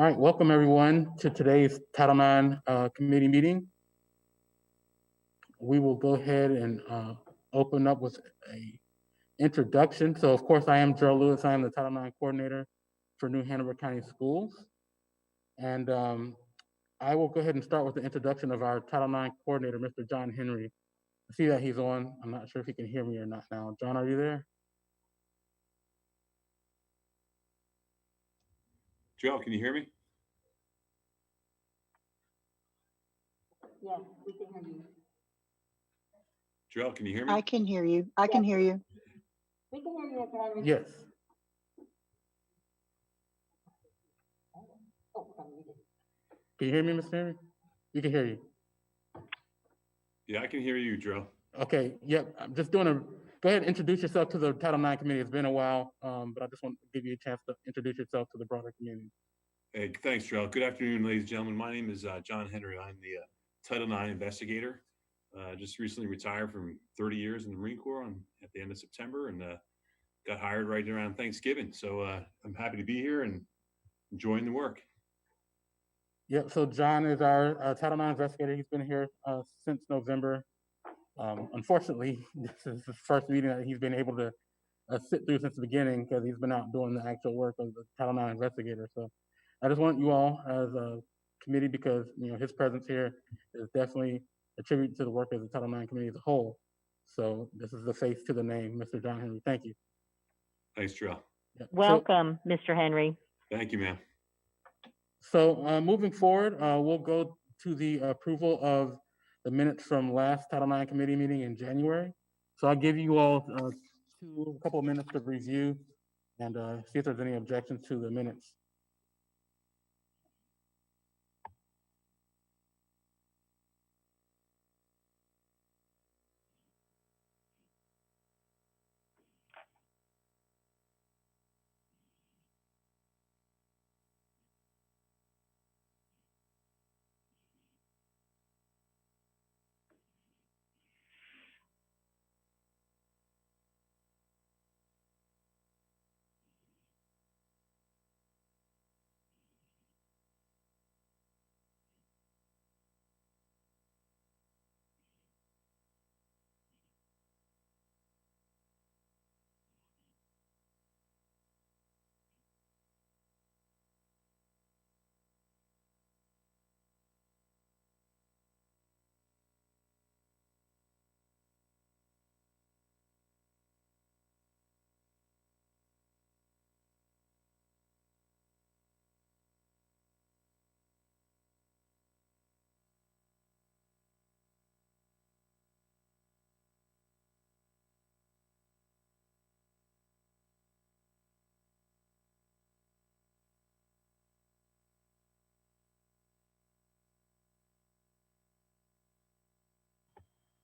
All right, welcome everyone to today's Title IX committee meeting. We will go ahead and open up with a introduction. So of course I am Joe Lewis. I am the Title IX coordinator for New Hanover County Schools. And I will go ahead and start with the introduction of our Title IX coordinator, Mr. John Henry. I see that he's on. I'm not sure if he can hear me or not now. John, are you there? Joe, can you hear me? Yes, we can hear you. Joe, can you hear me? I can hear you. I can hear you. We can hear you, Mr. Henry. Yes. Oh, sorry, we did. Can you hear me, Mr. Henry? We can hear you. Yeah, I can hear you, Joe. Okay, yep, I'm just doing go ahead and introduce yourself to the Title IX committee. It's been a while, but I just want to give you a chance to introduce yourself to the broader community. Hey, thanks, Joe. Good afternoon, ladies and gentlemen. My name is John Henry. I'm the Title IX investigator. Just recently retired from 30 years in the Marine Corps at the end of September and got hired right around Thanksgiving. So I'm happy to be here and enjoying the work. Yep, so John is our Title IX investigator. He's been here since November. Unfortunately, this is his first meeting that he's been able to sit through since the beginning because he's been out doing the actual work of the Title IX investigator. So I just want you all as a committee, because his presence here is definitely a tribute to the work of the Title IX committee as a whole. So this is the face to the name, Mr. John Henry. Thank you. Thanks, Joe. Yeah. Welcome, Mr. Henry. Thank you, ma'am. So moving forward, we'll go to the approval of the minutes from last Title IX committee meeting in January. So I'll give you all a couple of minutes to review and see if there's any objections to the minutes.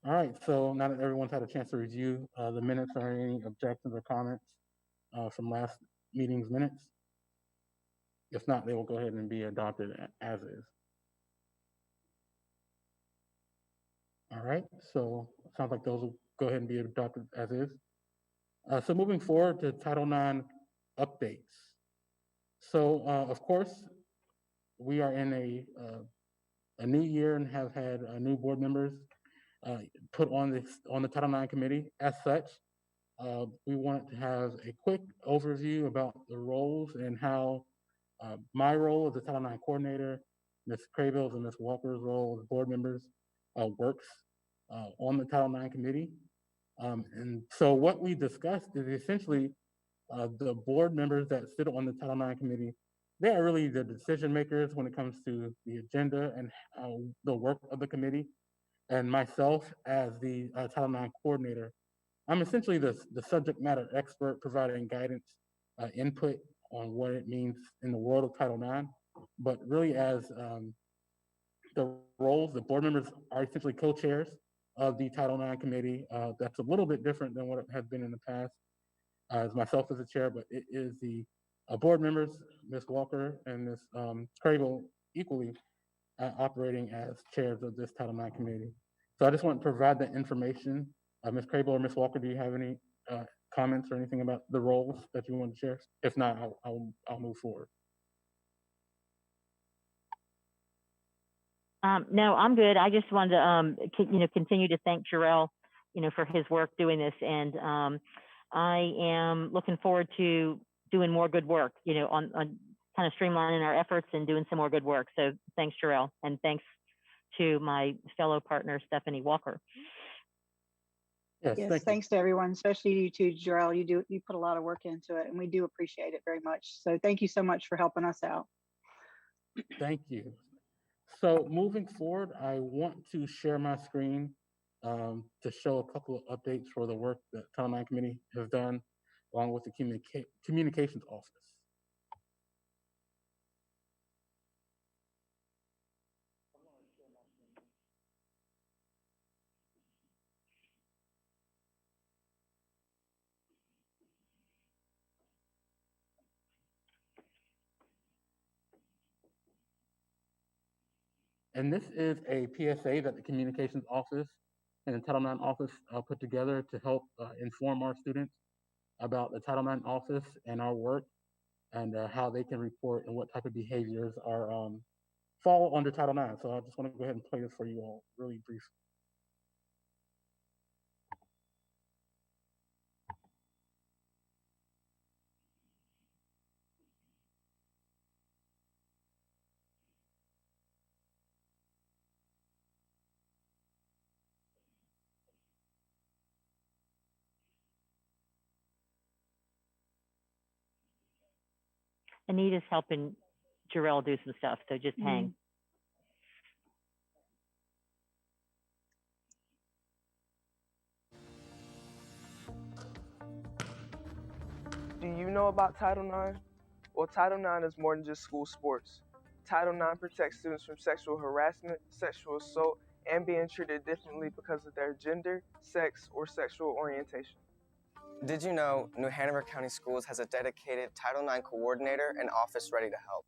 All right, so now that everyone's had a chance to review the minutes, are there any objections or comments from last meeting's minutes? If not, they will go ahead and be adopted as is. All right, so it sounds like those will go ahead and be adopted as is. So moving forward to Title IX updates. So of course, we are in a new year and have had new board members put on the Title IX committee. As such, we wanted to have a quick overview about the roles and how my role as the Title IX coordinator, Ms. Crayville's and Ms. Walker's role as board members works on the Title IX committee. And so what we discussed is essentially the board members that sit on the Title IX committee. They are really the decision makers when it comes to the agenda and the work of the committee. And myself as the Title IX coordinator, I'm essentially the subject matter expert providing guidance, input on what it means in the world of Title IX. But really as the roles, the board members are essentially co-chairs of the Title IX committee. That's a little bit different than what it has been in the past, as myself as the chair, but it is the board members, Ms. Walker and Ms. Crable, equally operating as chairs of this Title IX committee. So I just want to provide that information. Ms. Crable or Ms. Walker, do you have any comments or anything about the roles that you want to share? If not, I'll move forward. No, I'm good. I just wanted to, continue to thank Jarrell, for his work doing this. And I am looking forward to doing more good work, on kind of streamlining our efforts and doing some more good work. So thanks, Jarrell. And thanks to my fellow partner, Stephanie Walker. Yes, Yes, thank you. thanks to everyone, especially you too, Jarrell. You put a lot of work into it, and we do appreciate it very much. So thank you so much for helping us out. Thank you. So moving forward, I want to share my screen to show a couple of updates for the work that Title IX Committee has done, along with the Communications Office. And this is a PSA that the Communications Office and the Title IX Office put together to help inform our students about the Title IX Office and our work, and how they can report and what type of behaviors are fall under Title IX. So I just want to go ahead and play this for you all really briefly. Anita's helping Jarrell do some stuff, so just hang. Do you know about Title IX? Well, Title IX is more than just school sports. Title IX protects students from sexual harassment, sexual assault, and being treated differently because of their gender, sex, or sexual orientation. Did you know New Hanover County Schools has a dedicated Title IX coordinator and office ready to help?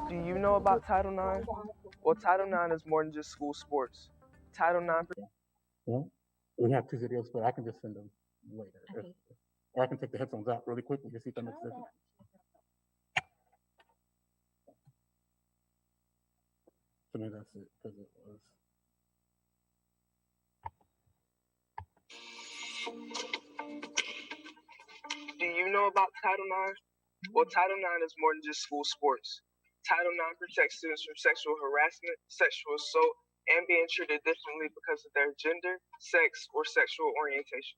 Do you know about Title IX? Well, Title IX is more than just school sports. Title IX. Well, we have two videos, but I can just send them later. Or I can take the headphones out really quick and just see if that makes a difference. So maybe that's it, because it was. Do you know about Title IX? Well, Title IX is more than just school sports. Title IX protects students from sexual harassment, sexual assault, and being treated differently because of their gender, sex, or sexual orientation.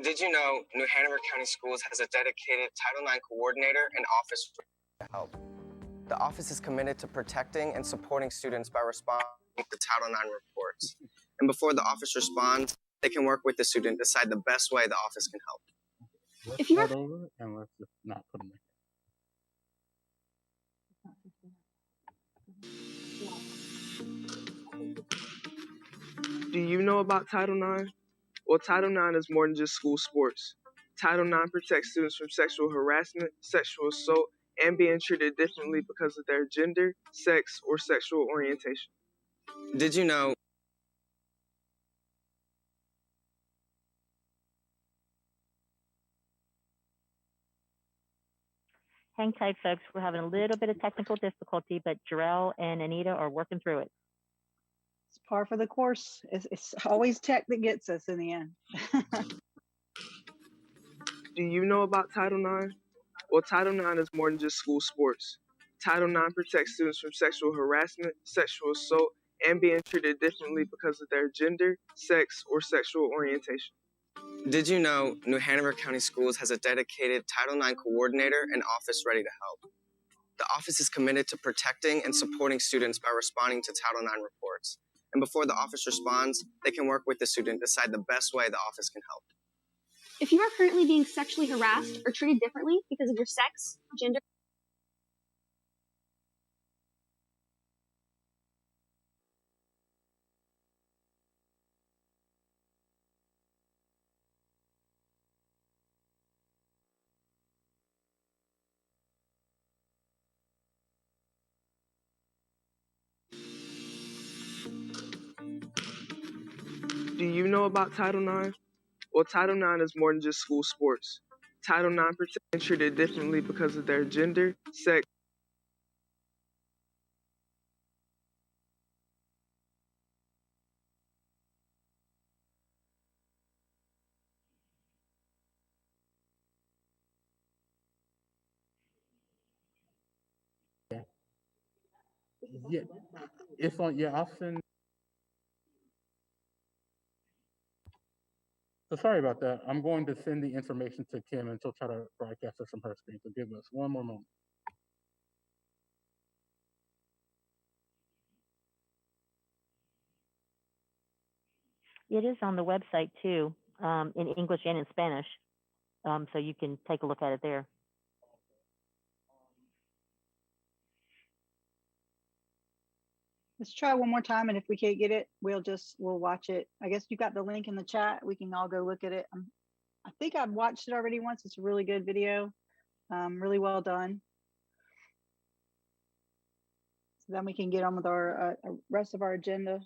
Did you know New Hanover County Schools has a dedicated Title IX coordinator and office ready to help? The office is committed to protecting and supporting students by responding to Title IX reports. And before the office responds, they can work with the student, decide the best way the office can help. Let's start over and let's just not put them there. Do you know about Title IX? Well, Title IX is more than just school sports. Title IX protects students from sexual harassment, sexual assault, and being treated differently because of their gender, sex, or sexual orientation. Did you know? Hang tight, folks. We're having a little bit of technical difficulty, but Jarrell and Anita are working through it. It's par for the course. It's always tech that gets us in the end. Do you know about Title IX? Well, Title IX is more than just school sports. Title IX protects students from sexual harassment, sexual assault, and being treated differently because of their gender, sex, or sexual orientation. Did you know New Hanover County Schools has a dedicated Title IX coordinator and office ready to help? The office is committed to protecting and supporting students by responding to Title IX reports. And before the office responds, they can work with the student, decide the best way the office can help. If you are currently being sexually harassed or treated differently because of your sex, gender, Do you know about Title IX? Well, Title IX is more than just school sports. Title IX protects and treated differently because of their gender, sex. Yeah, it's on. Yeah, I'll send. So sorry about that. I'm going to send the information to Kim, and she'll try to broadcast it from her screen. So give us one more moment. It is on the website too, in English and in Spanish. So you can take a look at it there. Let's try one more time, and if we can't get it, we'll watch it. I guess you got the link in the chat. We can all go look at it. I think I've watched it already once. It's a really good video, really well done. So then we can get on with our rest of our agenda.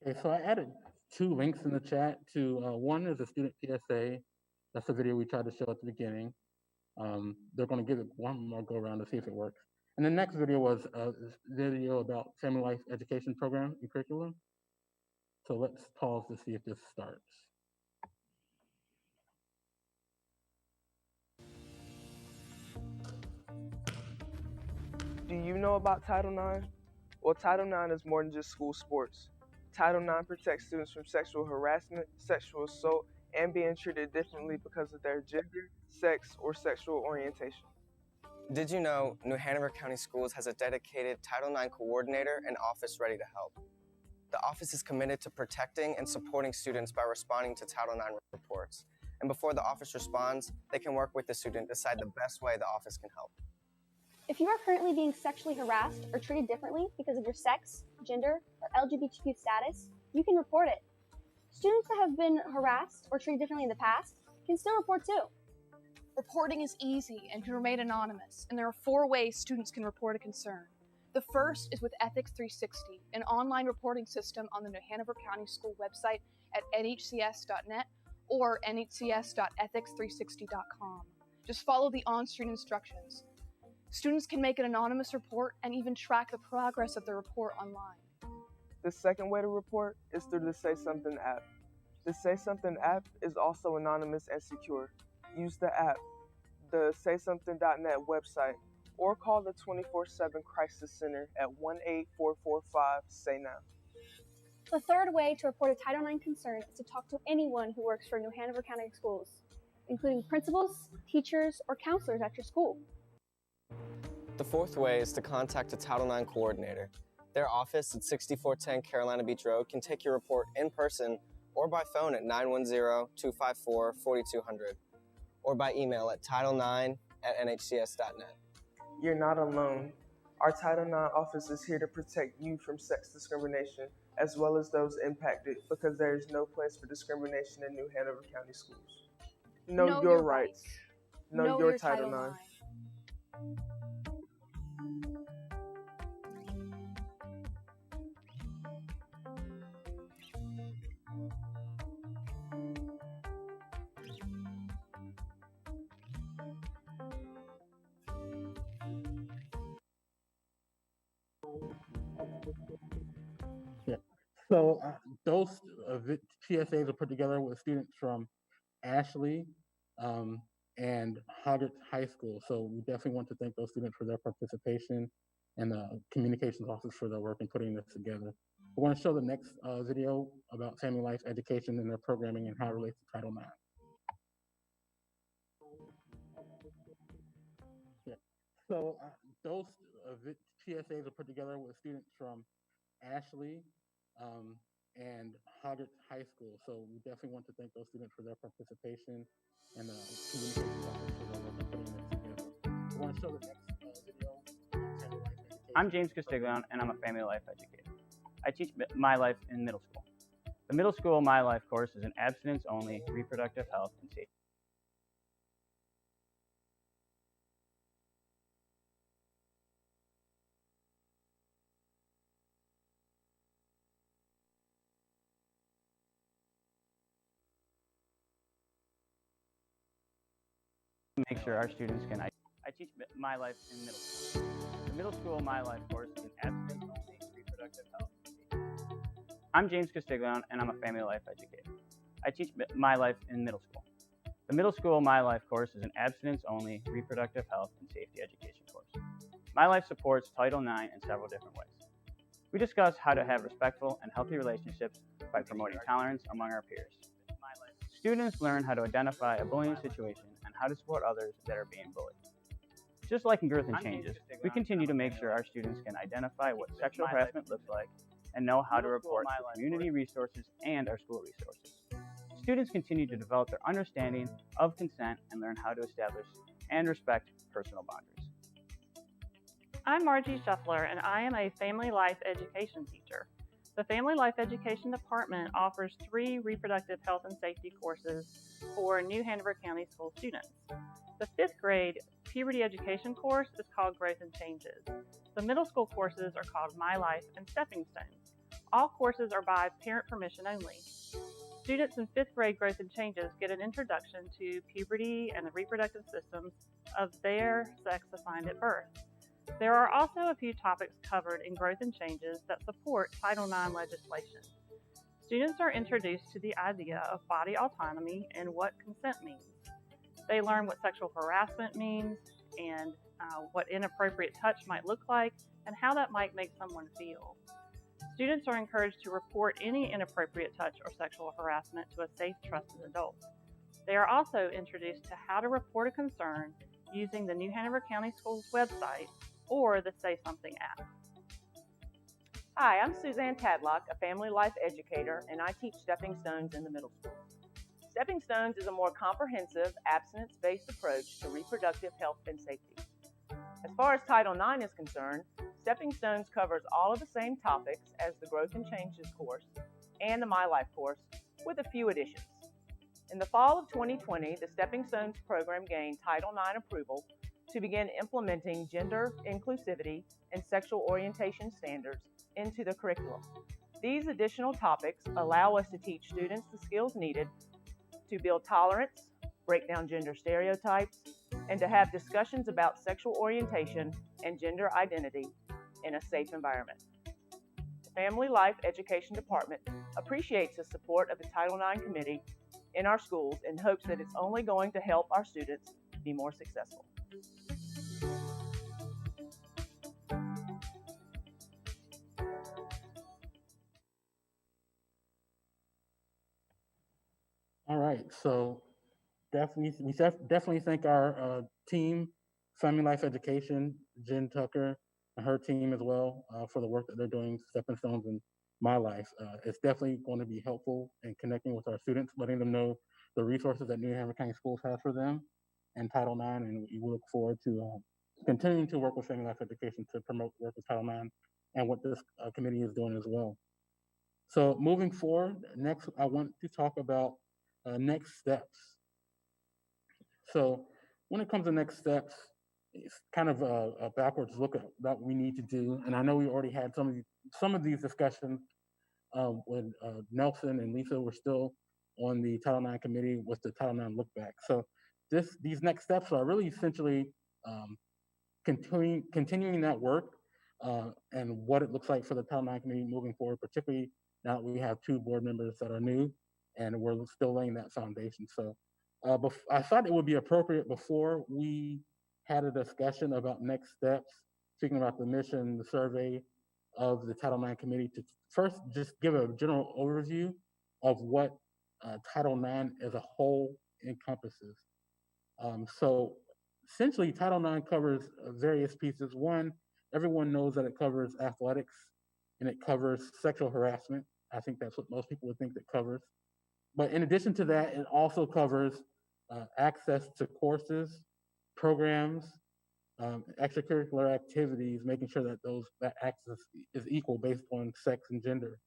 Okay, so I added 2 links in the chat to one is a student PSA. That's the video we tried to show at the beginning. They're going to give it one more go around to see if it works. And the next video was a video about family life education program and curriculum. So let's pause to see if this starts. Do you know about Title IX? Well, Title IX is more than just school sports. Title IX protects students from sexual harassment, sexual assault, and being treated differently because of their gender, sex, or sexual orientation. Did you know New Hanover County Schools has a dedicated Title IX coordinator and office ready to help? The office is committed to protecting and supporting students by responding to Title IX reports. And before the office responds, they can work with the student to decide the best way the office can help. If you are currently being sexually harassed or treated differently because of your sex, gender, or LGBTQ status, you can report it. Students that have been harassed or treated differently in the past can still report too. Reporting is easy and can remain anonymous, and there are 4 ways students can report a concern. The first is with Ethics 360, an online reporting system on the New Hanover County School website at nhcs.net or nhcs.ethics360.com. Just follow the on-screen instructions. Students can make an anonymous report and even track the progress of the report online. The second way to report is through the Say Something app. The Say Something app is also anonymous and secure. Use the app, the saysomething.net website, or call the 24/7 Crisis Center at 1-844-5-SAY-NOW. The third way to report a Title IX concern is to talk to anyone who works for New Hanover County Schools, including principals, teachers, or counselors at your school. The fourth way is to contact a Title IX coordinator. Their office at 6410 Carolina Beach Road can take your report in person or by phone at 910-254-4200 or by email at title9@nhcs.net. You're not alone. Our Title IX office is here to protect you from sex discrimination as well as those impacted because there is no place for discrimination in New Hanover County Schools. Know your rights. Know your Title IX. Yeah. So those PSAs are put together with students from Ashley and Hoggart High School. So we definitely want to thank those students for their participation and the communications office for their work in putting this together. We want to show the next video about family life education and their programming and how it relates to Title IX. Yeah. So those PSAs are put together with students from Ashley and Hoggett High School. So we definitely want to thank those students for their participation and communication efforts for their work in putting this together. We want to show the next video. Family Life Education. I'm James Castiglione, and I'm a family life educator. I teach My Life in middle school. The Middle School My Life course is an abstinence-only reproductive health and safety. Make sure our students can. I teach My Life in middle school. The Middle School My Life course is an abstinence-only reproductive health and safety. I'm James Castiglione, and I'm a family life educator. I teach My Life in middle school. The Middle School My Life course is an abstinence-only reproductive health and safety education course. My Life supports Title IX in several different ways. We discuss how to have respectful and healthy relationships by promoting tolerance among our peers. Students learn how to identify a bullying situation and how to support others that are being bullied. Just like in Growth and Changes, we continue to make sure our students can identify what sexual harassment looks like and know how to report to community resources and our school resources. Students continue to develop their understanding of consent and learn how to establish and respect personal boundaries. I'm Margie Shuffler, and I am a family life education teacher. The Family Life Education Department offers 3 reproductive health and safety courses for New Hanover County School students. The 5th grade puberty education course is called Growth and Changes. The middle school courses are called My Life and Stepping Stones. All courses are by parent permission only. Students in 5th grade Growth and Changes get an introduction to puberty and the reproductive systems of their sex assigned at birth. There are also a few topics covered in Growth and Changes that support Title IX legislation. Students are introduced to the idea of body autonomy and what consent means. They learn what sexual harassment means and what inappropriate touch might look like and how that might make someone feel. Students are encouraged to report any inappropriate touch or sexual harassment to a safe, trusted adult. They are also introduced to how to report a concern using the New Hanover County Schools website or the Say Something app. Hi, I'm Suzanne Tadlock, a family life educator, and I teach Stepping Stones in the middle school. Stepping Stones is a more comprehensive, abstinence-based approach to reproductive health and safety. As far as Title IX is concerned, Stepping Stones covers all of the same topics as the Growth and Changes course and the My Life course, with a few additions. In the fall of 2020, the Stepping Stones program gained Title IX approval to begin implementing gender inclusivity and sexual orientation standards into the curriculum. These additional topics allow us to teach students the skills needed to build tolerance, break down gender stereotypes, and to have discussions about sexual orientation and gender identity in a safe environment. The Family Life Education Department appreciates the support of the Title IX Committee in our schools and hopes that it's only going to help our students be more successful. All right, so definitely thank our team, Family Life Education, Jen Tucker and her team as well for the work that they're doing, Stepping Stones in My Life. It's definitely going to be helpful in connecting with our students, letting them know the resources that New Hanover County Schools has for them and Title IX, and we look forward to continuing to work with Family Life Education to promote work with Title IX and what this committee is doing as well. So moving forward, next I want to talk about next steps. So when it comes to next steps, it's kind of a backwards look at what we need to do. And I know we already had some of these discussions when Nelson and Lisa were still on the Title IX committee with the Title IX look back. So these next steps are really essentially continuing that work and what it looks like for the Title IX committee moving forward, particularly now that we have 2 board members that are new and we're still laying that foundation. So I thought it would be appropriate before we had a discussion about next steps, speaking about the mission, the survey of the Title IX committee, to first just give a general overview of what Title IX as a whole encompasses. So essentially, Title IX covers various pieces. One everyone knows that it covers athletics and it covers sexual harassment. I think that's what most people would think it covers. But in addition to that, it also covers access to courses, programs, extracurricular activities, making sure that that access is equal based on sex and gender.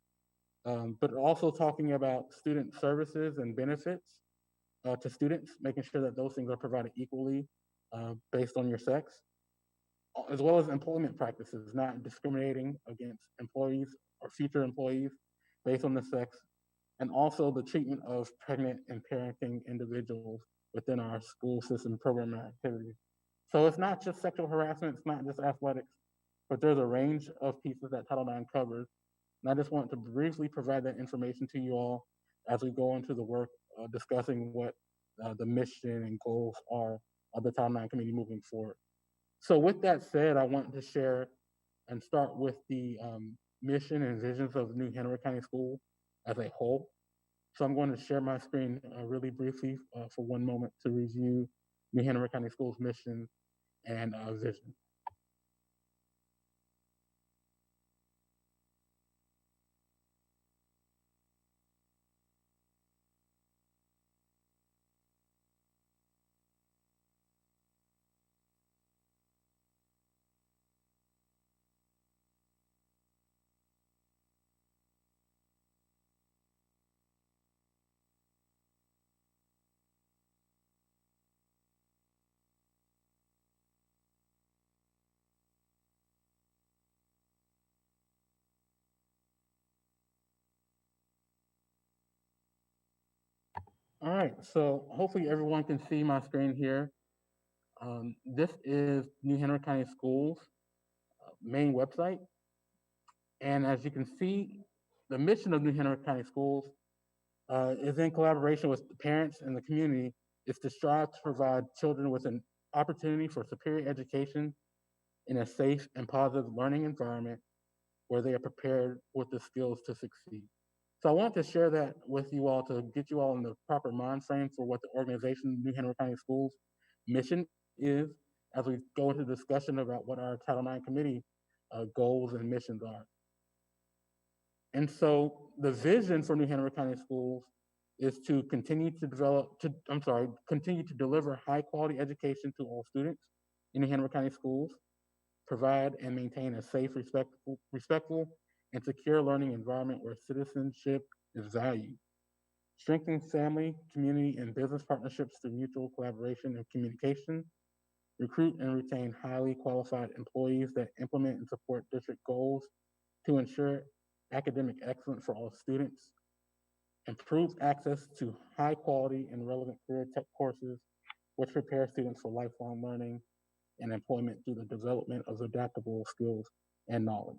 But also talking about student services and benefits to students, making sure that those things are provided equally based on your sex, as well as employment practices, not discriminating against employees or future employees based on the sex, and also the treatment of pregnant and parenting individuals within our school system program and activities. So it's not just sexual harassment, it's not just athletics, but there's a range of pieces that Title IX covers. And I just want to briefly provide that information to you all as we go into the work discussing what the mission and goals are of the Title IX committee moving forward. So with that said, I want to share and start with the mission and visions of New Hanover County School as a whole. So I'm going to share my screen really briefly for one moment to review New Hanover County Schools mission and vision. All right, so hopefully everyone can see my screen here. This is New Hanover County Schools main website. And as you can see, the mission of New Hanover County Schools is in collaboration with the parents and the community, is to strive to provide children with an opportunity for superior education in a safe and positive learning environment where they are prepared with the skills to succeed. So I want to share that with you all to get you all in the proper mind frame for what the organization New Hanover County Schools mission is as we go into discussion about what our Title IX committee goals and missions are. And so the vision for New Hanover County Schools is to continue to deliver high quality education to all students in New Hanover County Schools, provide and maintain a safe, respectful, and secure learning environment where citizenship is valued, strengthen family, community, and business partnerships through mutual collaboration and communication, recruit and retain highly qualified employees that implement and support district goals to ensure academic excellence for all students, improve access to high quality and relevant career tech courses, which prepare students for lifelong learning and employment through the development of adaptable skills and knowledge.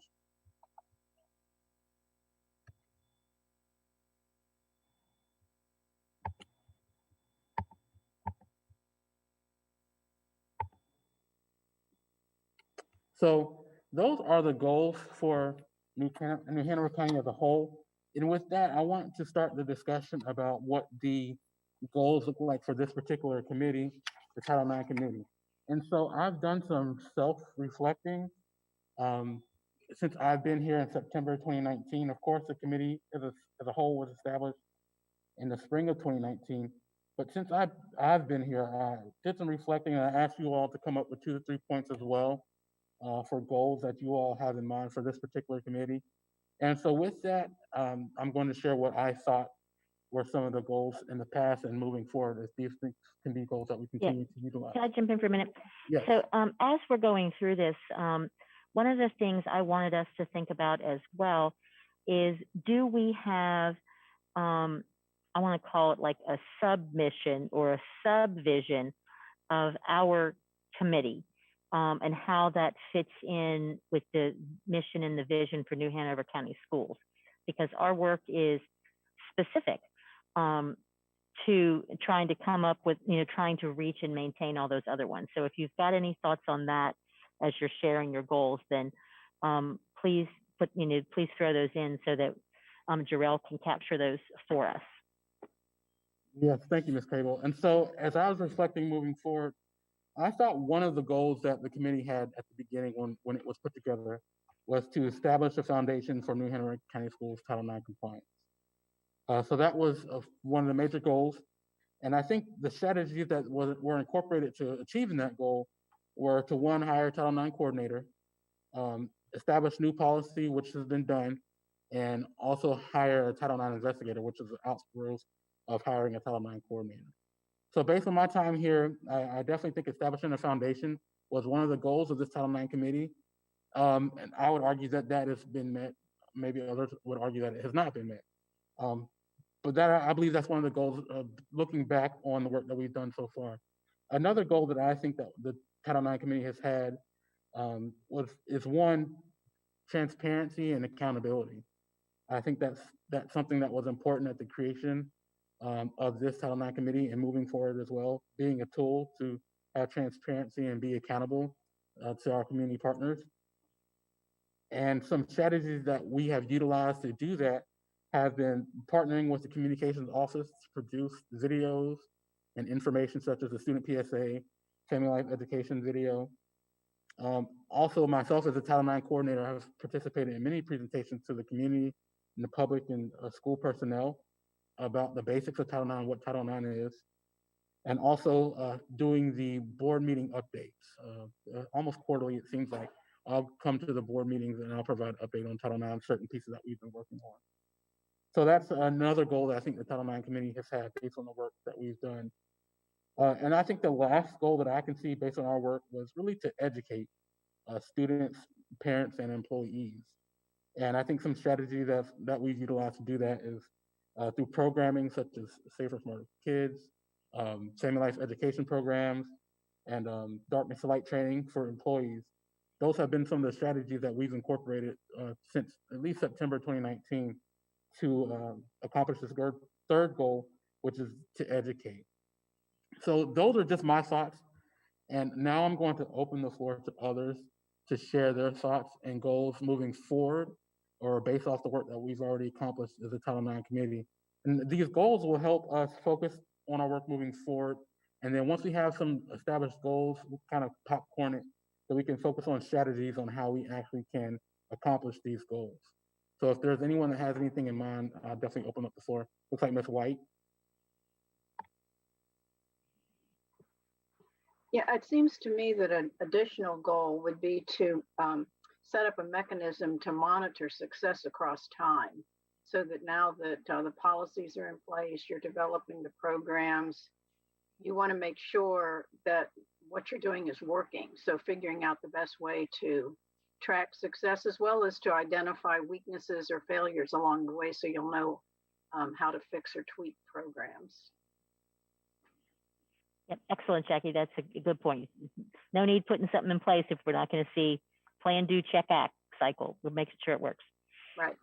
So those are the goals for New Hanover County as a whole. And with that, I want to start the discussion about what the goals look like for this particular committee, the Title IX committee. And so I've done some self-reflecting since I've been here in September 2019. Of course, the committee as a whole was established in the spring of 2019. But since I've been here, I did some reflecting and I asked you all to come up with 2 to 3 points as well for goals that you all have in mind for this particular committee. And so with that, I'm going to share what I thought were some of the goals in the past and moving forward as these things can be goals that we continue to utilize. Can I jump in for a minute? Yes. So as we're going through this, one of the things I wanted us to think about as well is, do we have, I want to call it like a submission or a subvision of our committee, and how that fits in with the mission and the vision for New Hanover County Schools, because our work is specific to trying to come up with, trying to reach and maintain all those other ones. So if you've got any thoughts on that as you're sharing your goals, then please please throw those in so that Jarrell can capture those for us. Yes, thank you, Ms. Cable. And so as I was reflecting moving forward, I thought one of the goals that the committee had at the beginning when it was put together was to establish a foundation for New Hanover County Schools Title IX compliance. So that was one of the major goals. And I think the strategies that were incorporated to achieving that goal were to, one, hire a Title IX coordinator, establish new policy, which has been done, and also hire a Title IX investigator, which is the outgrowth of hiring a Title IX coordinator. So based on my time here, I definitely think establishing a foundation was one of the goals of this Title IX committee. And I would argue that that has been met. Maybe others would argue that it has not been met. But that I believe that's one of the goals of looking back on the work that we've done so far. Another goal that I think that the Title IX committee has had is one, transparency and accountability. I think that's something that was important at the creation of this Title IX committee and moving forward as well, being a tool to have transparency and be accountable to our community partners. And some strategies that we have utilized to do that have been partnering with the communications office to produce videos and information such as the student PSA, family life education video. Also, myself as a Title IX coordinator, I have participated in many presentations to the community and the public and school personnel about the basics of Title IX, what Title IX is, and also doing the board meeting updates. Almost quarterly, it seems like. I'll come to the board meetings and I'll provide an update on Title IX, certain pieces that we've been working on. So that's another goal that I think the Title IX committee has had based on the work that we've done. And I think the last goal that I can see based on our work was really to educate students, parents, and employees. And I think some strategy that we've utilized to do that is through programming such as Safer Smarter Kids, family life education programs, and darkness to light training for employees. Those have been some of the strategies that we've incorporated since at least September 2019 to accomplish this third goal, which is to educate. So those are just my thoughts. And now I'm going to open the floor to others to share their thoughts and goals moving forward or based off the work that we've already accomplished as a Title IX committee. And these goals will help us focus on our work moving forward. And then once we have some established goals, we'll kind of popcorn it so we can focus on strategies on how we actually can accomplish these goals. So if there's anyone that has anything in mind, I'll definitely open up the floor. Looks like Ms. White. Yeah, it seems to me that an additional goal would be to set up a mechanism to monitor success across time so that now that the policies are in place, you're developing the programs, you want to make sure that what you're doing is working. So figuring out the best way to track success as well as to identify weaknesses or failures along the way so you'll know how to fix or tweak programs. Yep, excellent, Jackie. That's a good point. No need putting something in place if we're not going to see plan, do, check, act cycle. We're making sure it works. Right.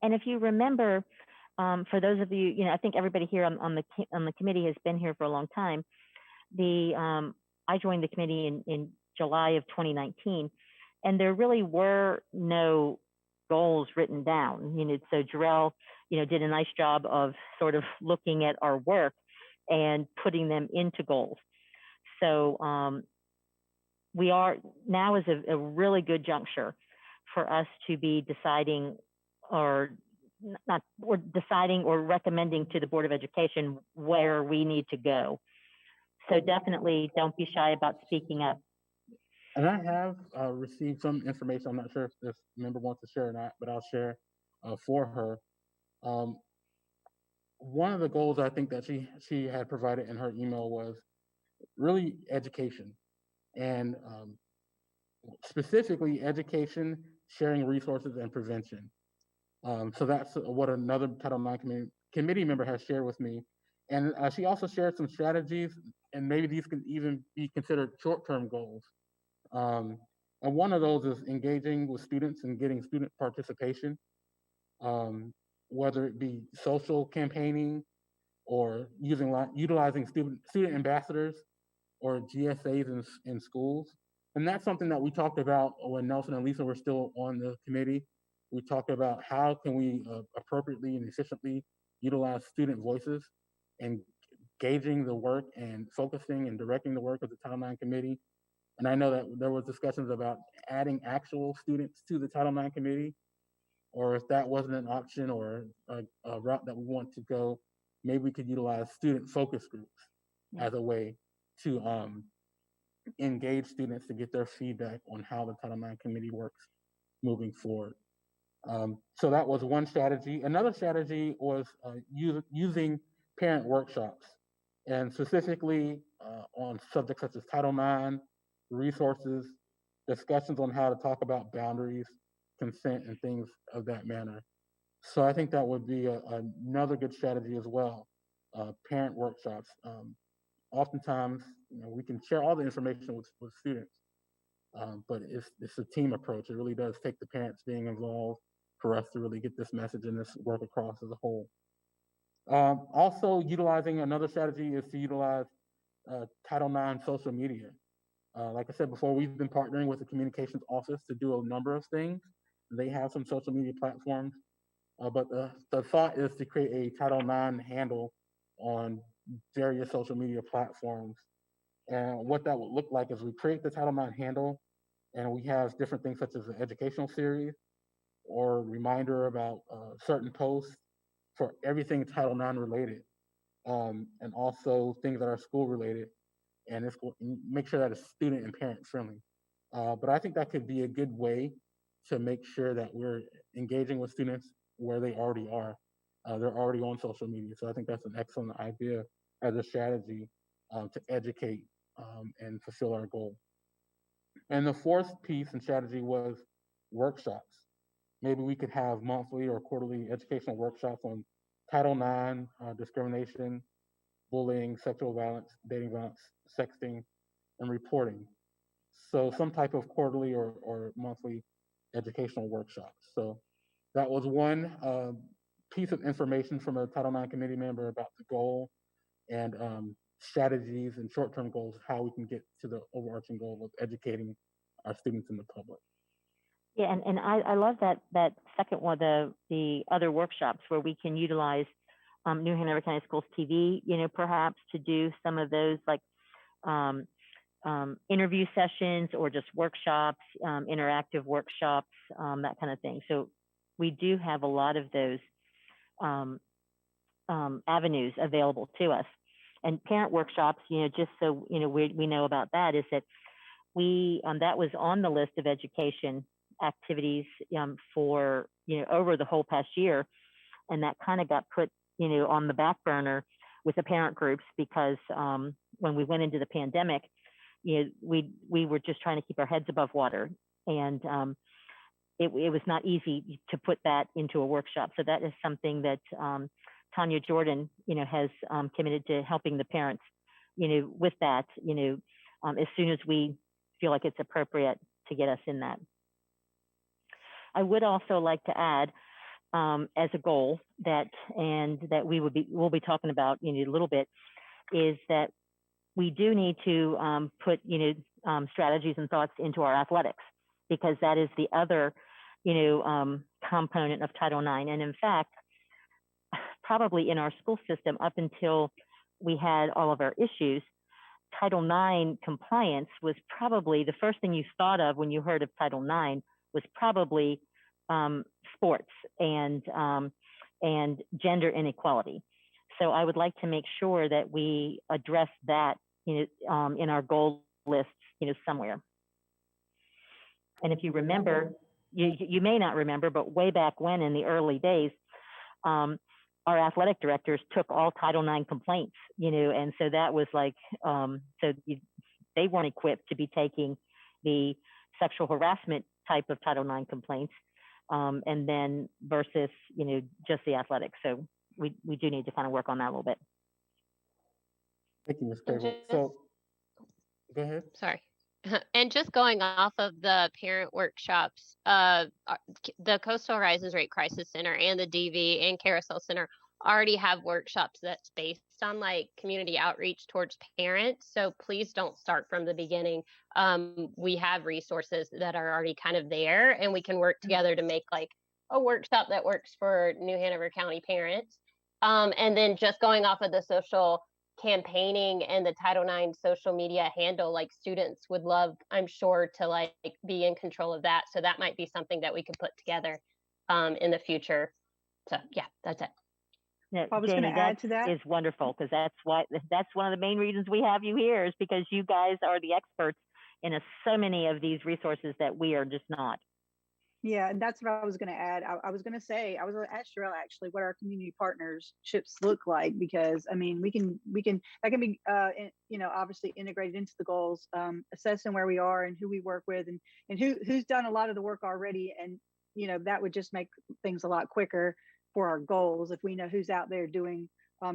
And if you remember, for those of you, I think everybody here on the committee has been here for a long time. I joined the committee in July of 2019, and there really were no goals written down. So Jarrell, did a nice job of sort of looking at our work and putting them into goals. So we are now is a really good juncture for us to be deciding or recommending to the Board of Education where we need to go. So definitely don't be shy about speaking up. And I have received some information. I'm not sure if this member wants to share or not, but I'll share for her. One of the goals I think that she had provided in her email was really education, and specifically education, sharing resources, and prevention. So that's what another Title IX committee member has shared with me. And she also shared some strategies, and maybe these can even be considered short-term goals. And one of those is engaging with students and getting student participation, whether it be social campaigning or utilizing student ambassadors or GSAs in schools. And that's something that we talked about when Nelson and Lisa were still on the committee. We talked about how can we appropriately and efficiently utilize student voices and gauging the work and focusing and directing the work of the Title IX committee. And I know that there was discussions about adding actual students to the Title IX committee, or if that wasn't an option or a route that we want to go, maybe we could utilize student focus groups as a way to engage students to get their feedback on how the Title IX committee works moving forward. So that was one strategy. Another strategy was using parent workshops, and specifically on subjects such as Title IX, resources, discussions on how to talk about boundaries, consent, and things of that manner. So I think that would be another good strategy as well. Parent workshops. Oftentimes, we can share all the information with students, but it's a team approach. It really does take the parents being involved for us to really get this message and this work across as a whole. Also, utilizing another strategy is to utilize Title IX social media. Like I said before, we've been partnering with the communications office to do a number of things. They have some social media platforms, but the thought is to create a Title IX handle on various social media platforms. And what that would look like is we create the Title IX handle, and we have different things such as an educational series or reminder about certain posts for everything Title IX related, and also things that are school related, and make sure that it's student and parent friendly. But I think that could be a good way to make sure that we're engaging with students where they already are. They're already on social media. So I think that's an excellent idea as a strategy to educate and fulfill our goal. And the fourth piece and strategy was workshops. Maybe we could have monthly or quarterly educational workshops on Title IX, discrimination, bullying, sexual violence, dating violence, sexting, and reporting. So some type of quarterly or monthly educational workshops. So that was one piece of information from a Title IX committee member about the goal and strategies and short-term goals, how we can get to the overarching goal of educating our students and the public. Yeah, and I love that second one, the other workshops where we can utilize New Hanover County Schools TV, perhaps to do some of those like interview sessions or just workshops, interactive workshops, that kind of thing. So we do have a lot of those avenues available to us. And parent workshops, just so we know about that, is that that was on the list of education activities for over the whole past year, and that kind of got put on the back burner with the parent groups because when we went into the pandemic, we were just trying to keep our heads above water, and it was not easy to put that into a workshop. So that is something that Tanya Jordan has committed to helping the parents with that as soon as we feel like it's appropriate to get us in that. I would also like to add as a goal that we'll be talking about a little bit, is that we do need to put strategies and thoughts into our athletics, because that is the other component of Title IX. And in fact, probably in our school system up until we had all of our issues, Title IX compliance was probably the first thing you thought of when you heard of Title IX was probably sports and gender inequality. So I would like to make sure that we address that in our goal lists somewhere. And if you remember, you may not remember, but way back when in the early days, our athletic directors took all Title IX complaints, and so that was like, they weren't equipped to be taking the sexual harassment type of Title IX complaints, and then versus, just the athletics. So we do need to kind of work on that a little bit. Thank you, Ms. Cravel. So, go ahead. Sorry. And just going off of the parent workshops, the Coastal Horizons Rate Crisis Center and the DV and Carousel Center already have workshops that's based on like community outreach towards parents. So please don't start from the beginning. We have resources that are already kind of there, and we can work together to make like a workshop that works for New Hanover County parents. And then just going off of the social campaigning and the Title IX social media handle, like students would love, I'm sure, to like be in control of that. So that might be something that we could put together in the future. So yeah, that's it. Yeah, I was going to Jamie, add that to that. is wonderful because that's one of the main reasons we have you here is because you guys are the experts in so many of these resources that we are just not. Yeah, and that's what I was going to add. I was going to say, I was going to ask Sherelle actually what our community partnerships look like, because I mean, that can be, obviously integrated into the goals, assessing where we are and who we work with and who's done a lot of the work already. And, that would just make things a lot quicker for our goals if we know who's out there doing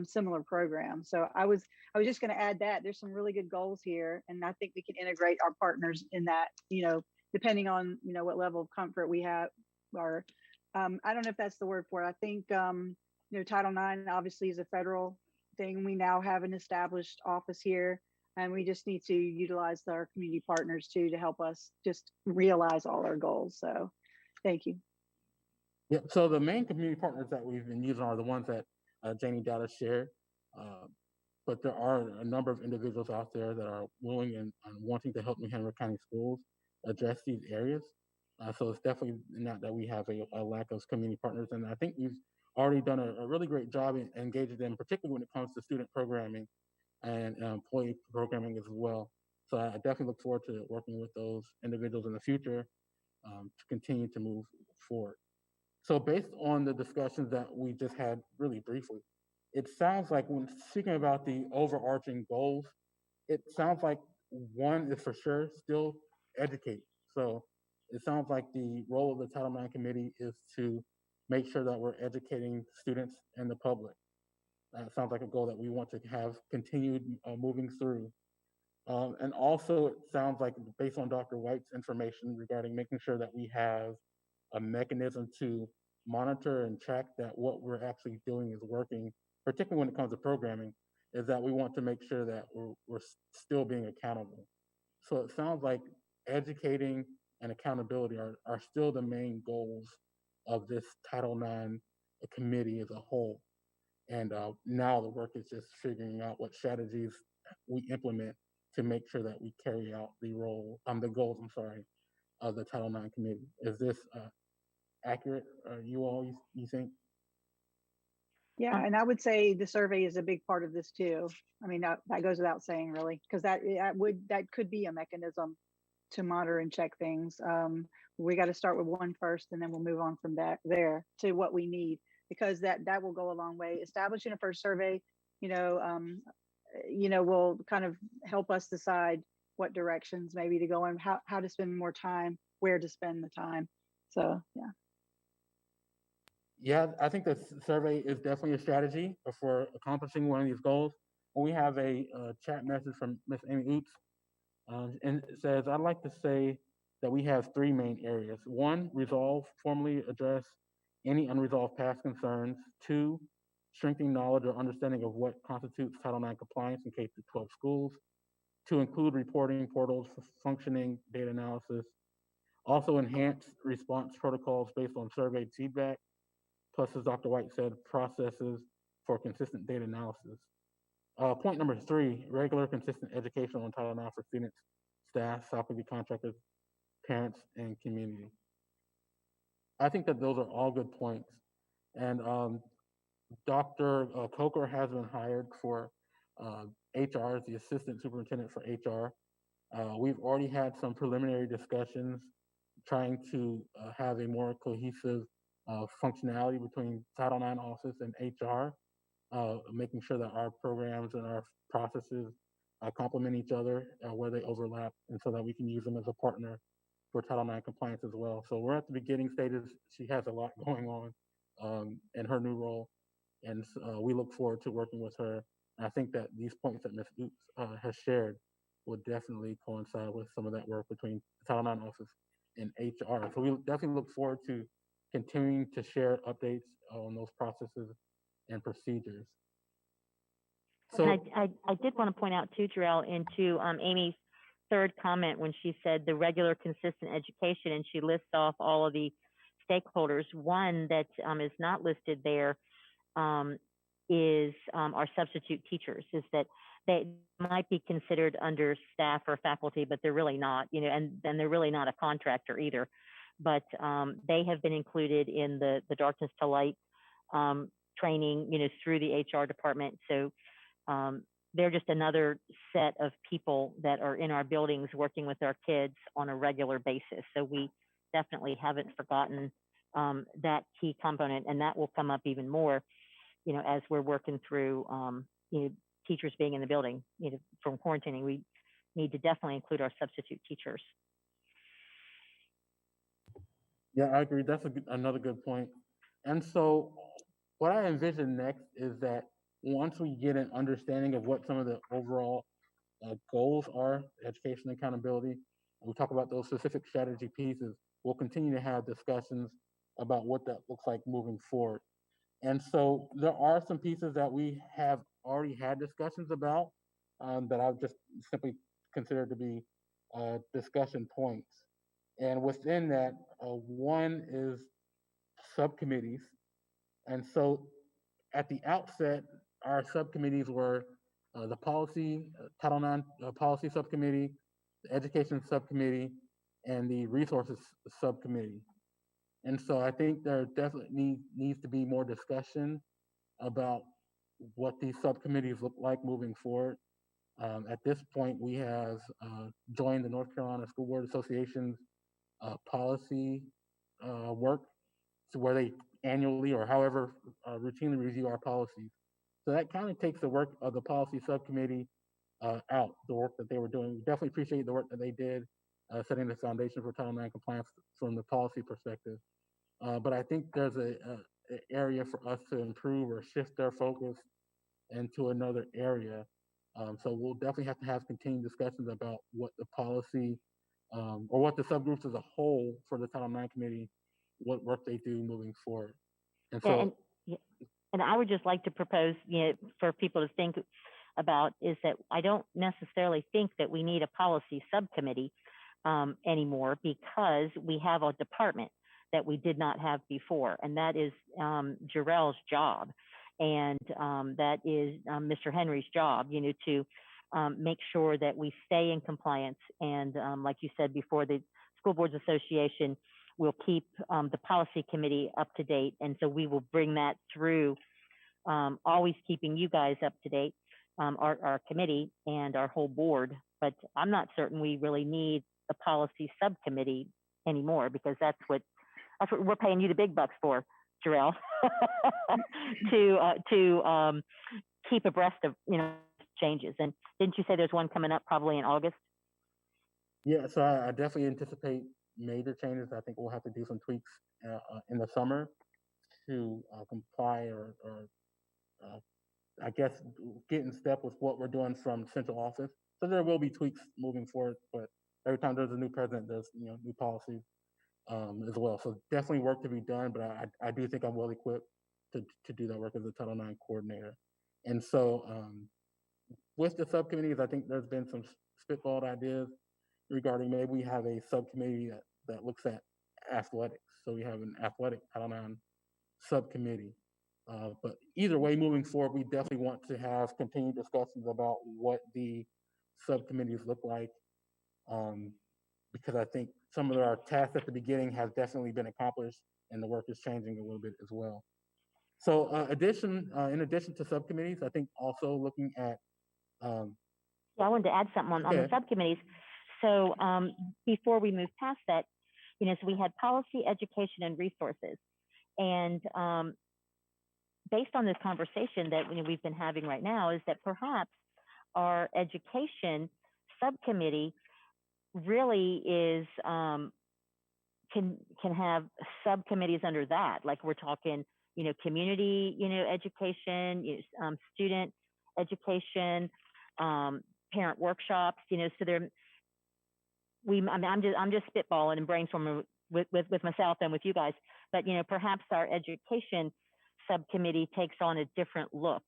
similar programs. So I was just going to add that there's some really good goals here, and I think we can integrate our partners in that, depending on what level of comfort we have, or I don't know if that's the word for it. I think Title IX obviously is a federal thing. We now have an established office here, and we just need to utilize our community partners too to help us just realize all our goals. So thank you. Yeah, so the main community partners that we've been using are the ones that Janie Data shared. But there are a number of individuals out there that are willing and wanting to help New Hanover County Schools address these areas. So it's definitely not that we have a lack of community partners. And I think we've already done a really great job in engaging them, particularly when it comes to student programming and employee programming as well. So I definitely look forward to working with those individuals in the future to continue to move forward. So based on the discussions that we just had really briefly, it sounds like when speaking about the overarching goals, it sounds like one is for sure still educate. So it sounds like the role of the Title IX committee is to make sure that we're educating students and the public. That sounds like a goal that we want to have continued moving through. And also, it sounds like based on Dr. White's information regarding making sure that we have a mechanism to monitor and track that what we're actually doing is working, particularly when it comes to programming, is that we want to make sure that we're still being accountable. So it sounds like educating and accountability are still the main goals of this Title IX committee as a whole. And now the work is just figuring out what strategies we implement to make sure that we carry out the goals, of the Title IX committee. Is this accurate, you think? Yeah, and I would say the survey is a big part of this too. I mean, that goes without saying, really, because that could be a mechanism to monitor and check things. We got to start with one first, and then we'll move on from there to what we need, because that will go a long way. Establishing a first survey, will kind of help us decide what directions maybe to go in, how to spend more time, where to spend the time. So yeah. Yeah, I think the survey is definitely a strategy for accomplishing one of these goals. We have a chat message from Miss Amy Oops, and it says, I'd like to say that we have three main areas. One, resolve, formally address any unresolved past concerns. Two, strengthening knowledge or understanding of what constitutes Title IX compliance in K-12 schools. To include reporting portals for functioning data analysis. Also enhance response protocols based on surveyed feedback. Plus, as Dr. White said, processes for consistent data analysis. Point number three, regular consistent education on Title IX for students, staff, faculty, contractors, parents, and community. I think that those are all good points. And Dr. Coker has been hired for HR as the assistant superintendent for HR. We've already had some preliminary discussions trying to have a more cohesive functionality between Title IX office and HR, making sure that our programs and our processes complement each other where they overlap, and so that we can use them as a partner for Title IX compliance as well. So we're at the beginning stages. She has a lot going on in her new role, and we look forward to working with her. And I think that these points that Ms. Oops has shared will definitely coincide with some of that work between the Title IX office and HR. So we definitely look forward to continuing to share updates on those processes and procedures. So I did want to point out too, Jarrell, into Amy's third comment when she said the regular consistent education, and she lists off all of the stakeholders. One that is not listed there is our substitute teachers, is that they might be considered under staff or faculty, but they're really not, and they're really not a contractor either. But they have been included in the Darkness to Light training, through the HR department. So they're just another set of people that are in our buildings working with our kids on a regular basis. So we definitely haven't forgotten that key component, and that will come up even more, as we're working through, teachers being in the building, from quarantining. We need to definitely include our substitute teachers. Yeah, I agree. That's another good point. And so, what I envision next is that once we get an understanding of what some of the overall goals are, education accountability, and we talk about those specific strategy pieces, we'll continue to have discussions about what that looks like moving forward. And so there are some pieces that we have already had discussions about that I've just simply considered to be discussion points. And within that, one is subcommittees. And so at the outset, our subcommittees were the policy, Title IX policy subcommittee, the education subcommittee, and the resources subcommittee. And so I think there definitely needs to be more discussion about what these subcommittees look like moving forward. At this point, we have joined the North Carolina School Board Association's policy work, to where they annually or however routinely review our policies. So that kind of takes the work of the policy subcommittee out, the work that they were doing. We definitely appreciate the work that they did, setting the foundation for Title IX compliance from the policy perspective. But I think there's an area for us to improve or shift their focus into another area. So we'll definitely have to have continued discussions about what the policy or what the subgroups as a whole for the Title IX committee, what work they do moving forward. And so, and I would just like to propose, for people to think about, is that I don't necessarily think that we need a policy subcommittee anymore, because we have a department that we did not have before, and that is Jarrell's job, and that is Mr. Henry's job, to make sure that we stay in compliance. And like you said before, the School Boards Association will keep the policy committee up to date, and so we will bring that through, always keeping you guys up to date, our committee and our whole board. But I'm not certain we really need a policy subcommittee anymore, because that's what we're paying you the big bucks for, Jarrell, to keep abreast of changes. And didn't you say there's one coming up probably in August? Yeah, so I definitely anticipate major changes. I think we'll have to do some tweaks in the summer to comply or I guess get in step with what we're doing from central office. So there will be tweaks moving forward, but every time there's a new president, there's new policies as well. So definitely work to be done, but I do think I'm well equipped to do that work as a Title IX coordinator. And so with the subcommittees, I think there's been some spitballed ideas regarding maybe we have a subcommittee that looks at athletics. So we have an athletic Title IX subcommittee. But either way, moving forward, we definitely want to have continued discussions about what the subcommittees look like, because I think some of our tasks at the beginning have definitely been accomplished, and the work is changing a little bit as well. So in addition to subcommittees, I think also looking at yeah, I wanted to add something on the subcommittees. So before we move past that, so we had policy, education, and resources. And based on this conversation that we've been having right now, is that perhaps our education subcommittee really is can have subcommittees under that. Like we're talking, community, education, student education, parent workshops, so there. I'm just spitballing and brainstorming with myself and with you guys, but perhaps our education subcommittee takes on a different look,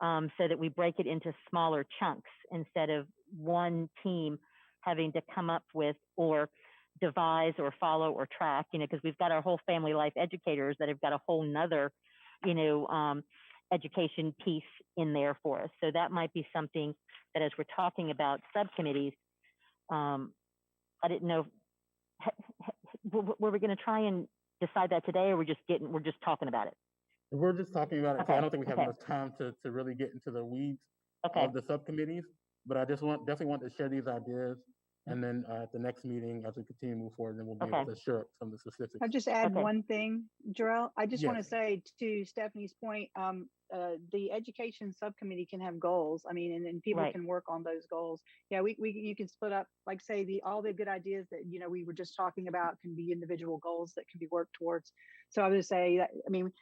so that we break it into smaller chunks instead of one team having to come up with or devise or follow or track, because we've got our whole family life educators that have got a whole nother, education piece in there for us. So that might be something that as we're talking about subcommittees, I didn't know, were we going to try and decide that today, or we're just talking about it? We're just talking about it, so Okay, I don't think we have okay. enough time to really get into the weeds Okay. of the subcommittees, but I just definitely want to share these ideas, and then at the next meeting, as we continue to move forward, then we'll be able to share up some of the specifics. I'll just add Okay. one thing, Jarrell. I just want to Yes. say to Stephanie's point, the education subcommittee can have goals. I mean, and people Right. can work on those goals. Yeah, you can split up, like say all the good ideas that we were just talking about can be individual goals that can be worked towards. So I would say that, I mean,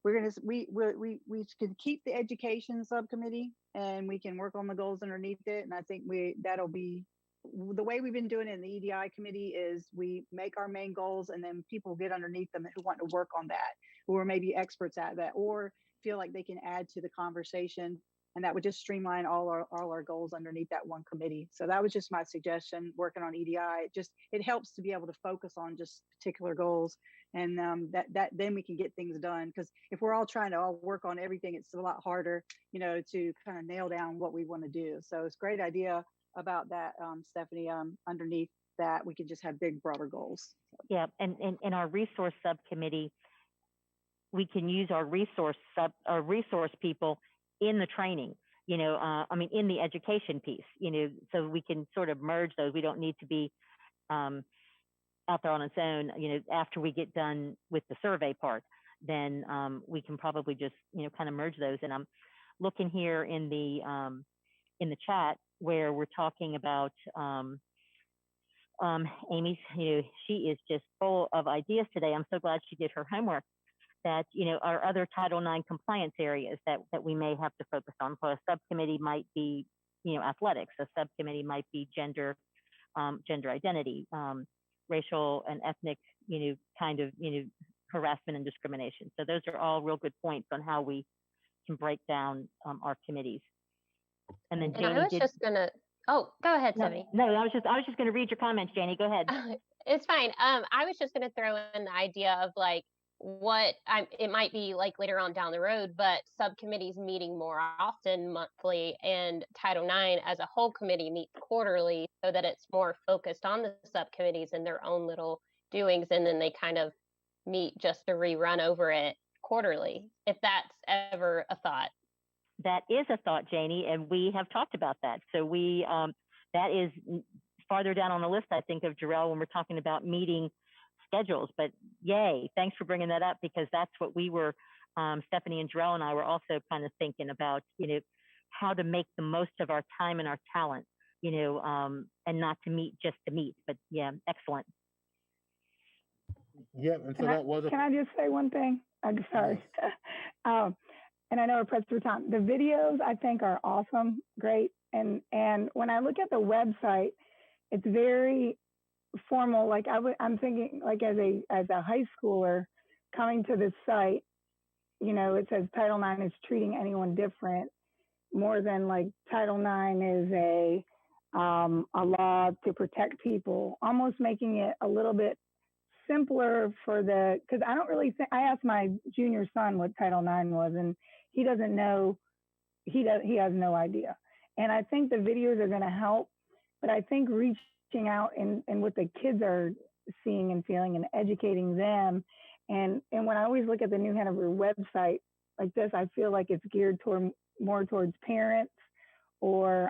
we can keep the education subcommittee and we can work on the goals underneath it. And I think that'll be the way we've been doing it in the EDI committee is we make our main goals and then people get underneath them who want to work on that, who are maybe experts at that or feel like they can add to the conversation. And that would just streamline all our goals underneath that one committee. So that was just my suggestion, working on EDI. It helps to be able to focus on just particular goals. And that then we can get things done. Because if we're all trying to all work on everything, it's a lot harder, to kind of nail down what we want to do. So it's a great idea about that, Stephanie. Underneath that, we could just have big, broader goals. Yeah, and in our resource subcommittee, we can use our resource people in the training. I mean, in the education piece. So we can sort of merge those. We don't need to be out there on its own. After we get done with the survey part, then we can probably just kind of merge those. And I'm looking here in the chat where we're talking about Amy's, she is just full of ideas today. I'm so glad she did her homework. That, our other Title IX compliance areas that we may have to focus on. So a subcommittee might be, athletics. A subcommittee might be gender identity, racial and ethnic, kind of, harassment and discrimination. So those are all real good points on how we can break down our committees. And then Janie, I was just gonna. Oh, go ahead, Timmy. No, I was just gonna read your comments, Janie. Go ahead. It's fine. I was just gonna throw in the idea of like it might be like later on down the road, but subcommittees meeting more often monthly, and Title IX as a whole committee meets quarterly, so that it's more focused on the subcommittees and their own little doings, and then they kind of meet just to rerun over it quarterly, if that's ever a thought. That is a thought, Janie, and we have talked about that. So we that is farther down on the list, I think, of Jarrell when we're talking about meeting schedules. But yay, thanks for bringing that up, because that's what we were, Stephanie and Jarrell and I were also kind of thinking about, how to make the most of our time and our talent, and not to meet just to meet. But yeah, excellent. Yeah, and so that was. Can I just say one thing? I'm sorry. And I know we're pressed for time. The videos I think are awesome, great. And when I look at the website, it's very formal. Like I'm thinking, like as a high schooler coming to this site, it says Title IX is treating anyone different, more than like Title IX is a law to protect people, almost making it a little bit simpler because I don't really think, I asked my junior son what Title IX was, and he doesn't know, he has no idea. And I think the videos are going to help, but I think reaching out and what the kids are seeing and feeling and educating them. And when I always look at the New Hanover website like this, I feel like it's geared more towards parents or,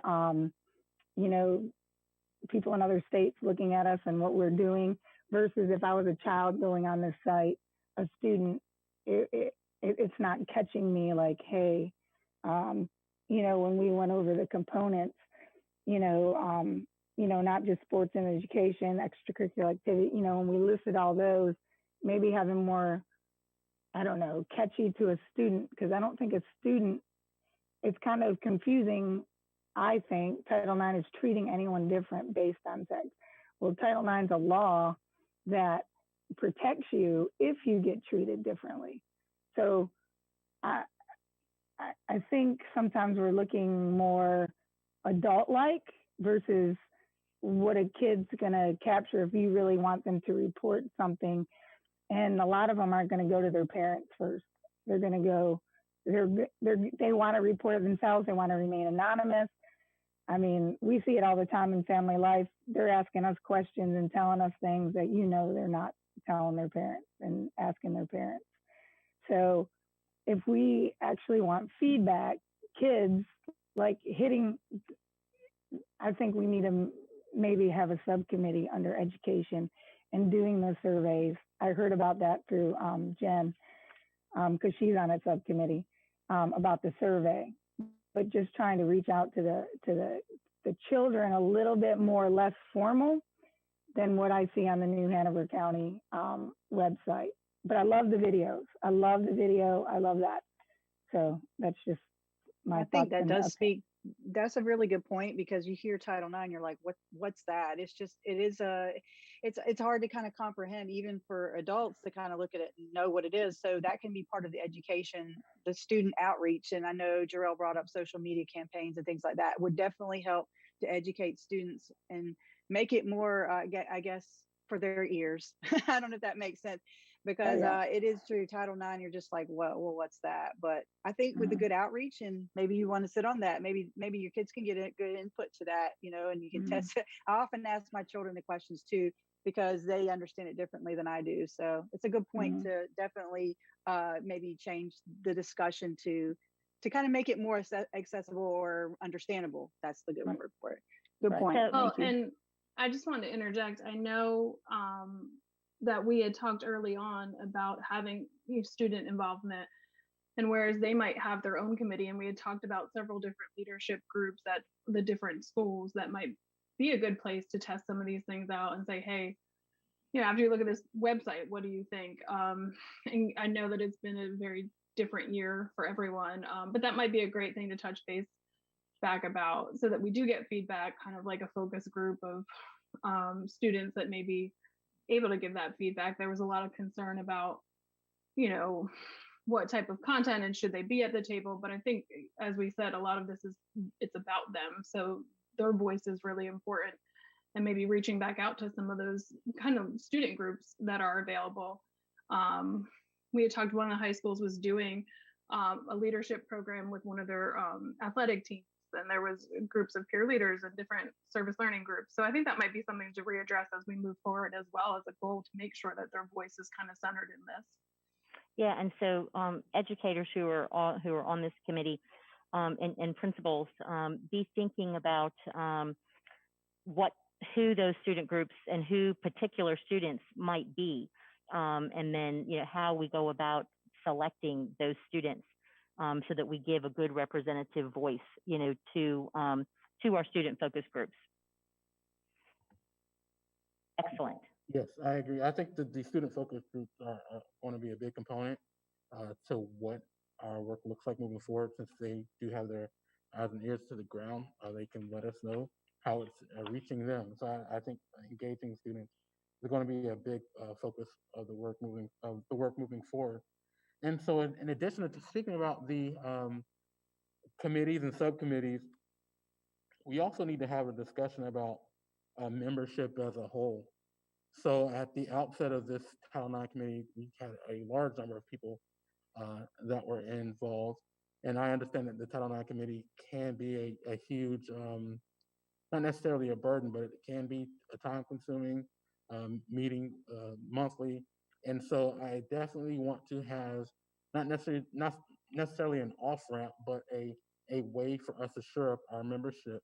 people in other states looking at us and what we're doing, versus if I was a child going on this site, a student, it's not catching me like, hey, when we went over the components, not just sports and education, extracurricular activity, when we listed all those, maybe having more, I don't know, catchy to a student, because I don't think a student, it's kind of confusing. I think Title IX is treating anyone different based on sex. Well, Title IX is a law that protects you if you get treated differently. So I think sometimes we're looking more adult-like versus what a kid's gonna capture if you really want them to report something. And a lot of them aren't gonna go to their parents first. They're gonna go they want to report it themselves. They want to remain anonymous. I mean, we see it all the time in family life. They're asking us questions and telling us things that they're not telling their parents and asking their parents. So if we actually want feedback, kids like hitting, I think we need to maybe have a subcommittee under education and doing those surveys. I heard about that through Jen, because she's on a subcommittee about the survey. But just trying to reach out to the children a little bit more less formal than what I see on the New Hanover County website. But I love the videos. I love the video. I love that. So that's just my I think thoughts. that does speak. That's a really good point, because you hear Title IX, you're like, what's that? It's hard to kind of comprehend, even for adults to kind of look at it and know what it is. So that can be part of the education, the student outreach. And I know Jarrell brought up social media campaigns and things like that would definitely help to educate students and make it more, I guess, for their ears. I don't know if that makes sense, because it is true. Title IX, you're just like, well, what's that? But I think with the good outreach, and maybe you want to sit on that, maybe your kids can get a good input to that, and you can test it. I often ask my children the questions too, because they understand it differently than I do. So it's a good point to definitely maybe change the discussion to kind of make it more accessible or understandable. That's the good word for it. Good point. Oh, and I just wanted to interject. I know that we had talked early on about having student involvement, and whereas they might have their own committee, and we had talked about several different leadership groups at the different schools that might be a good place to test some of these things out and say, hey, after you look at this website, what do you think? And I know that it's been a very different year for everyone, but that might be a great thing to touch base back about, so that we do get feedback, kind of like a focus group of students that may be able to give that feedback. There was a lot of concern about, what type of content and should they be at the table. But I think, as we said, a lot of this it's about them. So their voice is really important, and maybe reaching back out to some of those kind of student groups that are available. We had talked, one of the high schools was doing a leadership program with one of their athletic teams, and there was groups of peer leaders and different service learning groups. So I think that might be something to readdress as we move forward, as well as a goal to make sure that their voice is kind of centered in this. Yeah, and so educators who are on this committee and principals, be thinking about who those student groups and who particular students might be, and then how we go about selecting those students, so that we give a good representative voice, to our student focus groups. Excellent. Yes, I agree. I think that the student focus groups are going to be a big component to what our work looks like moving forward, since they do have their eyes and ears to the ground. They can let us know how it's reaching them. So I think engaging students is going to be a big focus of the work moving forward. And so, in addition to speaking about the committees and subcommittees, we also need to have a discussion about membership as a whole. So at the outset of this Title IX committee, we had a large number of people that were involved. And I understand that the Title IX committee can be a huge, not necessarily a burden, but it can be a time-consuming meeting monthly. And so I definitely want to have not necessarily an off-ramp, but a way for us to shore up our membership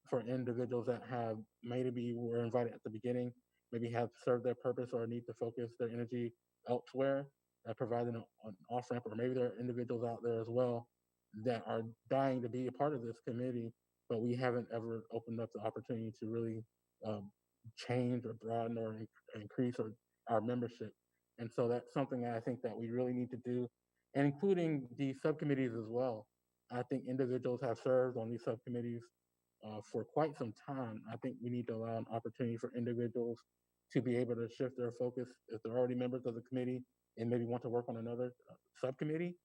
for individuals that have maybe were invited at the beginning, maybe have served their purpose or need to focus their energy elsewhere, providing an off-ramp, or maybe there are individuals out there as well that are dying to be a part of this committee, but we haven't ever opened up the opportunity to really change or broaden or increase our membership. And so that's something I think that we really need to do, and including the subcommittees as well. I think individuals have served on these subcommittees for quite some time. I think we need to allow an opportunity for individuals to be able to shift their focus if they're already members of the committee and maybe want to work on another subcommittee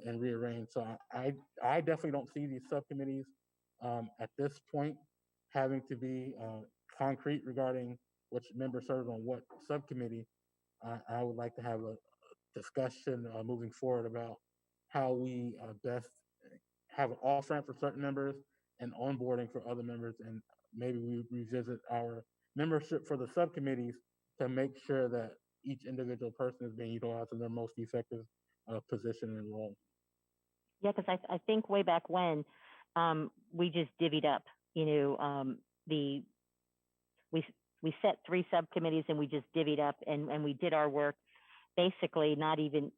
and rearrange. So I definitely don't see these subcommittees at this point having to be concrete regarding which member serves on what subcommittee. I would like to have a discussion moving forward about how we best have an off ramp for certain members and onboarding for other members, and maybe we revisit our membership for the subcommittees to make sure that each individual person is being utilized in their most effective position and role. Yeah, because I think way back when, we just divvied up, the we we set 3 subcommittees and we just divvied up and we did our work basically not even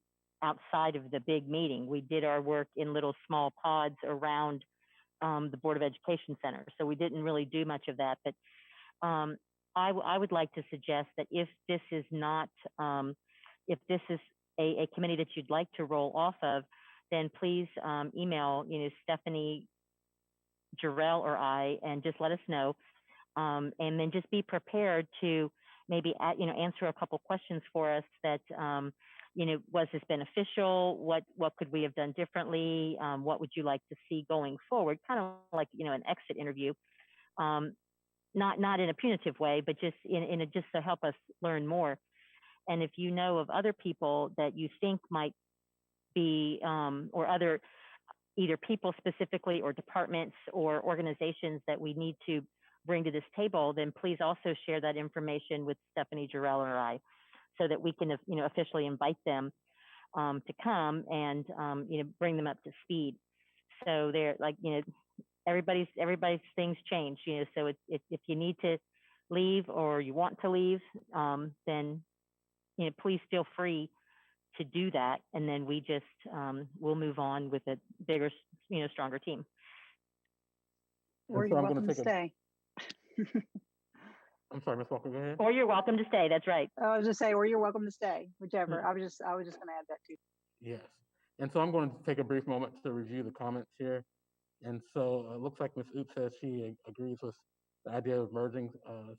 outside of the big meeting. We did our work in little small pods around the Board of Education Center. So we didn't really do much of that. But I would like to suggest that if this is not, if this is a committee that you'd like to roll off of, then please email, Stephanie, Jarrell, or I, and just let us know. And then just be prepared to maybe, answer a couple questions for us that, was this beneficial? What could we have done differently? What would you like to see going forward? Kind of like, an exit interview. Not in a punitive way, but just just to help us learn more. And if you know of other people that you think might be, or other either people specifically or departments or organizations that we need to bring to this table, then please also share that information with Stephanie, Jarrell, or I, so that we can, officially invite them to come and, bring them up to speed. So they're like, everybody's things change, so if you need to leave or you want to leave, then, please feel free to do that. And then we just, we'll move on with a bigger, stronger team. Or you're welcome to stay. I'm sorry, Ms. Walker, go ahead. Or you're welcome to stay. That's right. I was just say, or you're welcome to stay, whichever. I was just going to add that too. Yes. And so I'm going to take a brief moment to review the comments here. And so it looks like Ms. Oot says she agrees with the idea of merging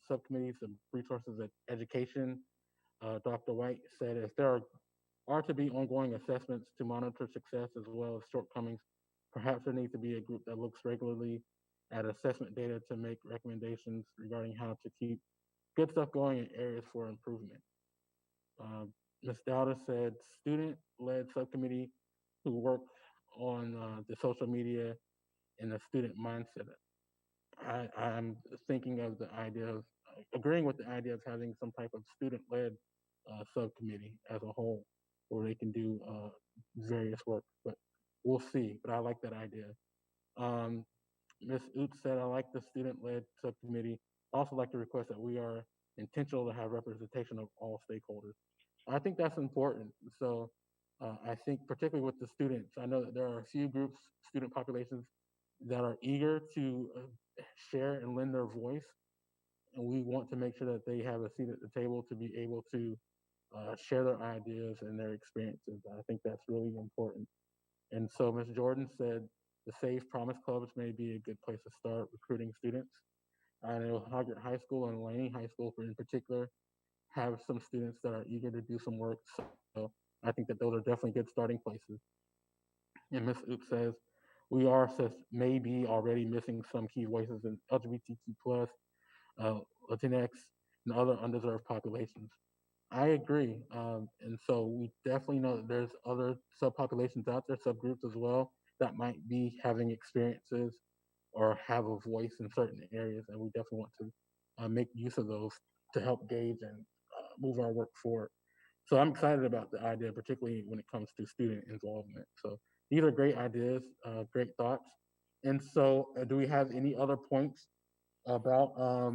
subcommittees and resources at education. Dr. White said if there are to be ongoing assessments to monitor success as well as shortcomings, perhaps there needs to be a group that looks regularly at assessment data to make recommendations regarding how to keep good stuff going in areas for improvement. Ms. Dowda said student-led subcommittee who work on the social media and the student mindset. I'm thinking of the idea of agreeing with the idea of having some type of student-led subcommittee as a whole, where they can do various work. But we'll see. But I like that idea. Ms. Oot said, I like the student-led subcommittee. I also like to request that we are intentional to have representation of all stakeholders. I think that's important. So I think particularly with the students, I know that there are a few groups, student populations, that are eager to share and lend their voice. And we want to make sure that they have a seat at the table to be able to share their ideas and their experiences. I think that's really important. And so Ms. Jordan said the Safe Promise Clubs may be a good place to start recruiting students. I know Hoggart High School and Laney High School in particular have some students that are eager to do some work. So I think that those are definitely good starting places. And Ms. Oop says, we are maybe already missing some key voices in LGBTQ+, Latinx, and other underserved populations. I agree. And so we definitely know that there's other subpopulations out there, subgroups as well, that might be having experiences or have a voice in certain areas. And we definitely want to make use of those to help gauge and move our work forward. So I'm excited about the idea, particularly when it comes to student involvement. So these are great ideas, great thoughts. And so do we have any other points about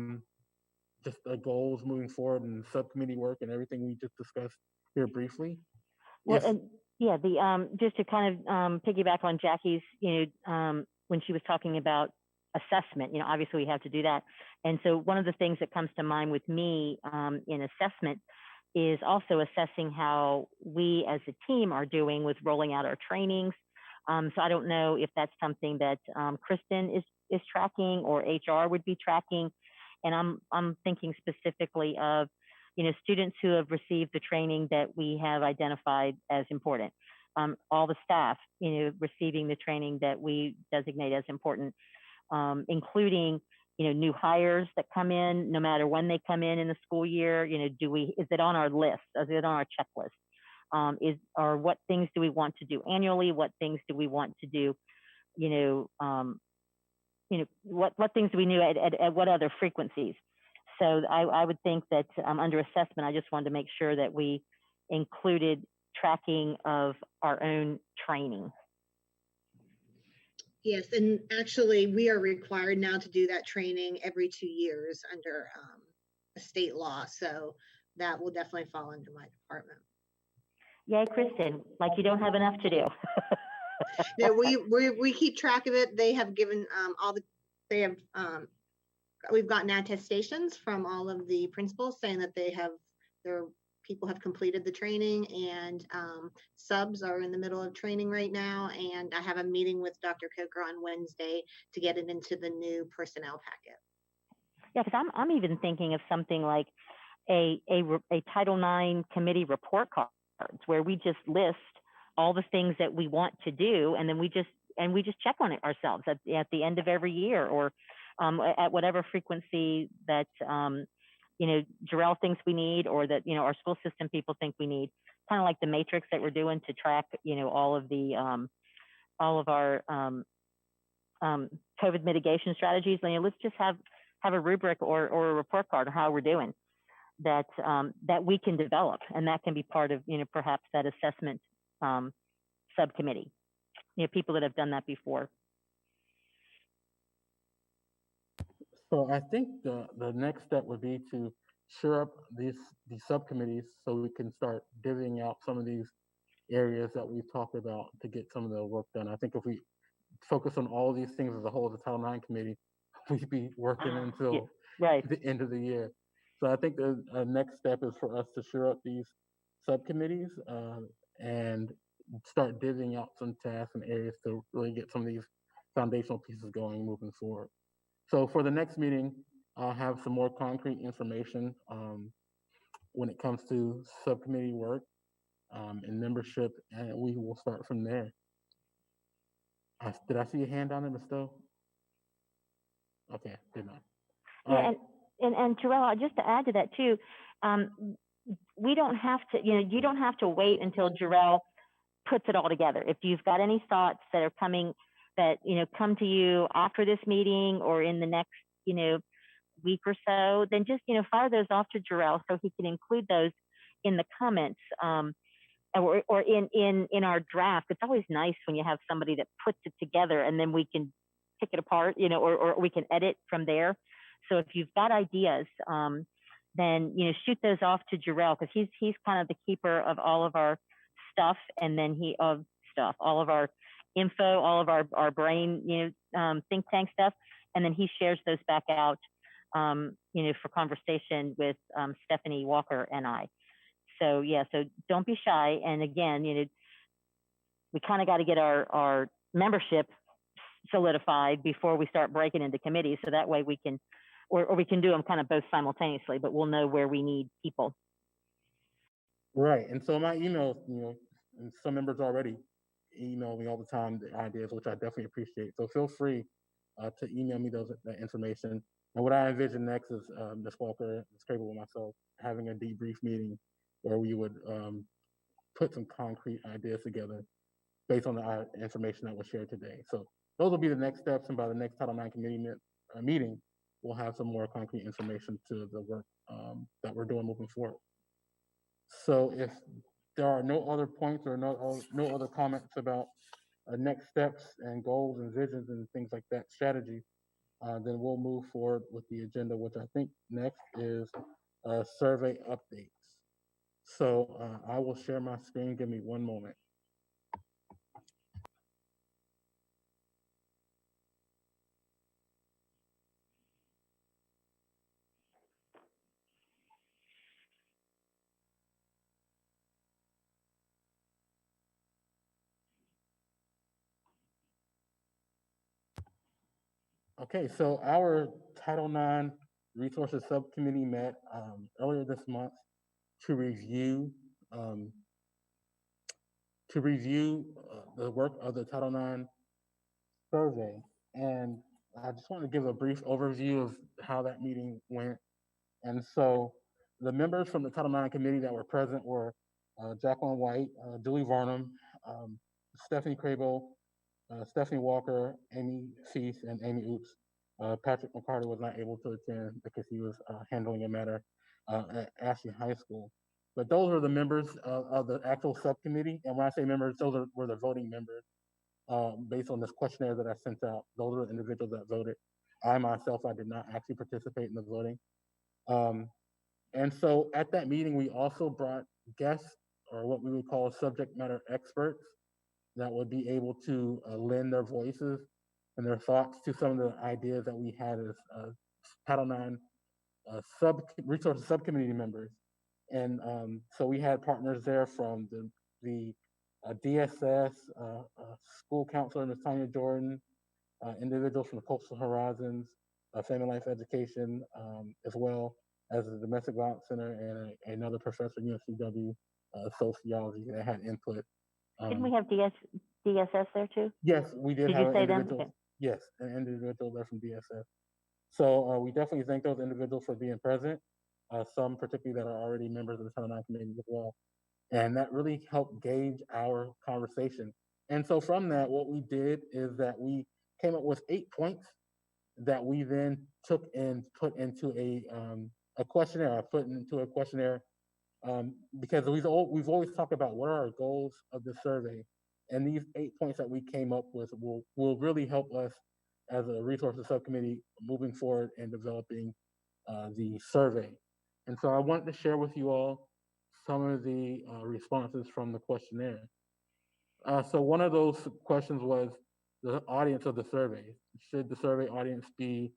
just the goals moving forward and subcommittee work and everything we just discussed here briefly? Well, yes. And yeah, the just to kind of piggyback on Jackie's, when she was talking about assessment, obviously we have to do that. And so one of the things that comes to mind with me in assessment is also assessing how we as a team are doing with rolling out our trainings. So I don't know if that's something that Kristen is tracking or HR would be tracking. And I'm thinking specifically of, students who have received the training that we have identified as important. All the staff, receiving the training that we designate as important, including, new hires that come in, no matter when they come in the school year. Is it on our list? Is it on our checklist? or what things do we want to do annually? What things do we want to do, what things do we do at what other frequencies? So I would think that under assessment, I just wanted to make sure that we included tracking of our own training. Yes, and actually we are required now to do that training every 2 years under a state law. So that will definitely fall under my department. Yay, Kristen, like you don't have enough to do. No, we keep track of it. They have given we've gotten attestations from all of the principals saying that their people have completed the training, and subs are in the middle of training right now. And I have a meeting with Dr. Coker on Wednesday to get it into the new personnel packet. Yeah, because I'm even thinking of something like a Title IX committee report cards where we just list all the things that we want to do, and then we just check on it ourselves at the end of every year, or at whatever frequency that Jarrell thinks we need, or that our school system people think we need. Kind of like the matrix that we're doing to track all of our COVID mitigation strategies. Let's just have a rubric or a report card on how we're doing that we can develop, and that can be part of perhaps that assessment subcommittee. People that have done that before. So I think the next step would be to shore up these subcommittees so we can start divvying out some of these areas that we've talked about to get some of the work done. I think if we focus on all these things as a whole, the Title IX committee, we'd be working until the end of the year. So I think the next step is for us to shore up these subcommittees and start divvying out some tasks and areas to really get some of these foundational pieces going moving forward. So for the next meeting, I'll have some more concrete information when it comes to subcommittee work and membership, and we will start from there. Did I see a hand down there, Ms. Stowe? Okay, did not. Yeah, and Jarrell, just to add to that too, we don't have to, you don't have to wait until Jarrell puts it all together. If you've got any thoughts that are coming, that come to you after this meeting or in the next week or so, then just fire those off to Jarrell so he can include those in the comments or in our draft. It's always nice when you have somebody that puts it together and then we can pick it apart, or we can edit from there. So if you've got ideas, then shoot those off to Jarrell, because he's kind of the keeper of all of our stuff, and then all of our info, all of our brain, think tank stuff, and then he shares those back out, for conversation with Stephanie Walker and I. So yeah, so don't be shy. And again, we kind of got to get our membership solidified before we start breaking into committees, so that way we can, or we can do them kind of both simultaneously, but we'll know where we need people. Right, and so my emails, and some members already email me all the time the ideas, which I definitely appreciate. So feel free to email me that information. And what I envision next is Ms. Walker, Ms. Crable, and myself having a debrief meeting where we would put some concrete ideas together based on the information that was shared today. So those will be the next steps, and by the next Title IX committee meeting, we'll have some more concrete information to the work that we're doing moving forward. So if there are no other points or no other comments about next steps and goals and visions and things like that, strategy, then we'll move forward with the agenda, which I think next is survey updates. So I will share my screen. Give me one moment. Okay, so our Title IX Resources Subcommittee met earlier this month to review the work of the Title IX survey. And I just want to give a brief overview of how that meeting went. And so the members from the Title IX committee that were present were Jacqueline White, Julie Varnum, Stephanie Crable, Stephanie Walker, Amy Feast, and Amy Oops. Patrick McCarty was not able to attend because he was handling a matter at Ashley High School. But those are the members of the actual subcommittee. And when I say members, were the voting members based on this questionnaire that I sent out. Those are the individuals that voted. I myself, I did not actually participate in the voting. And so at that meeting, we also brought guests or what we would call subject matter experts that would be able to lend their voices and their thoughts to some of the ideas that we had as Title IX resources subcommittee members. And so we had partners there from the DSS, school counselor, Ms. Tanya Jordan, individuals from the Coastal Horizons, Family Life Education, as well as the Domestic Violence Center and another professor at UNCW, sociology that had input. Didn't we have DSS there too? Yes, we did Did have you an say them? individual. Okay. Yes, an individual there from DSS. So we definitely thank those individuals for being present. Some particularly that are already members of the Title IX committee as well. And that really helped gauge our conversation. And so from that, what we did is that we came up with 8 points that we then took and put into a questionnaire. I put into a questionnaire because we've always talked about what are our goals of the survey, and these 8 points that we came up with will really help us as a resources subcommittee moving forward and developing the survey. And so I wanted to share with you all some of the responses from the questionnaire. So one of those questions was the audience of the survey. Should the survey audience be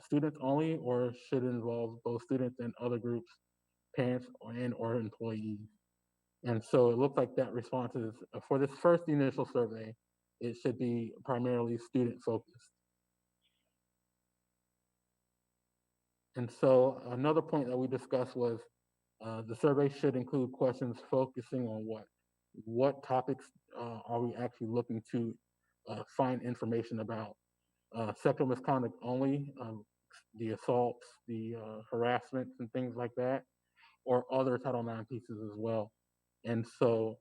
students only, or should it involve both students and other groups, parents or employees? And so it looks like that response is, for this first initial survey, it should be primarily student focused. And so another point that we discussed was the survey should include questions focusing on what? What topics are we actually looking to find information about? Sexual misconduct only, the assaults, the harassments and things like that, or other Title IX pieces as well. And so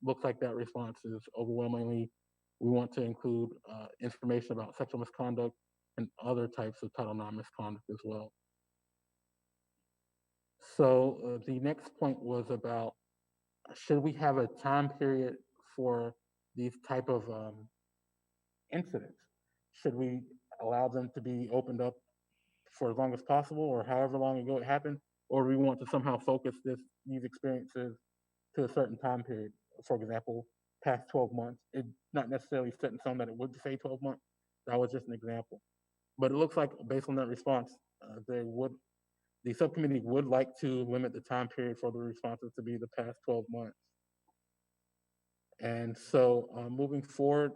looks like that response is overwhelmingly, we want to include information about sexual misconduct and other types of Title IX misconduct as well. So the next point was about, should we have a time period for these type of incidents? Should we allow them to be opened up for as long as possible, or however long ago it happened, or do we want to somehow focus these experiences to a certain time period? For example, past 12 months. It's not necessarily set in stone that it would say 12 months. That was just an example. But it looks like based on that response, the subcommittee would like to limit the time period for the responses to be the past 12 months. And so moving forward,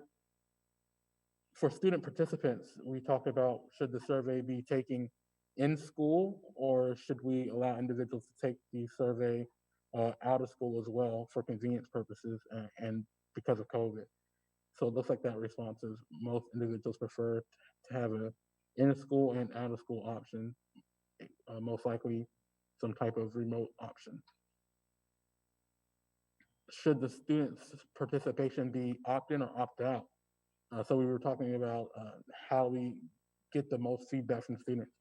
for student participants, we talked about, should the survey be taken in school, or should we allow individuals to take the survey out of school as well for convenience purposes and because of COVID? So it looks like that response is most individuals prefer to have a in-school and out-of-school option, most likely some type of remote option. Should the students' participation be opt-in or opt-out? So we were talking about how we get the most feedback from students.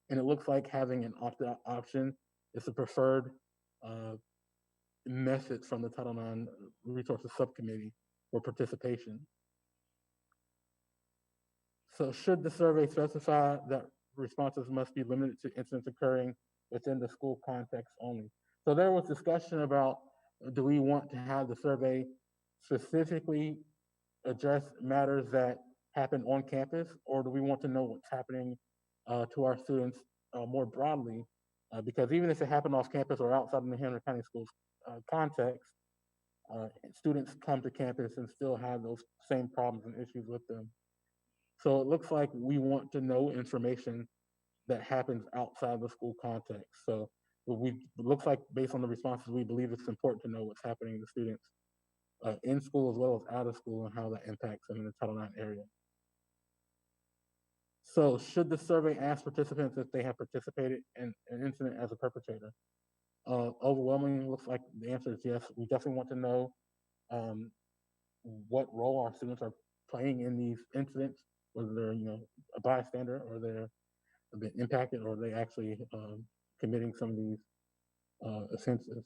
And it looks like having an opt-out option is the preferred method from the Title IX Resources Subcommittee for participation. So should the survey specify that responses must be limited to incidents occurring within the school context only? So there was discussion about, do we want to have the survey specifically address matters that happen on campus, or do we want to know what's happening to our students more broadly? Because even if it happened off campus or outside of the Henry County Schools context, students come to campus and still have those same problems and issues with them. So it looks like we want to know information that happens outside the school context. So it looks like, based on the responses, we believe it's important to know what's happening to students in school as well as out of school, and how that impacts them in the Title IX area. So should the survey ask participants if they have participated in an incident as a perpetrator? Overwhelmingly, looks looks like the answer is yes. We definitely want to know um, what role our students are playing in these incidents, whether they're a bystander or they're been impacted or they actually committing some of these offenses.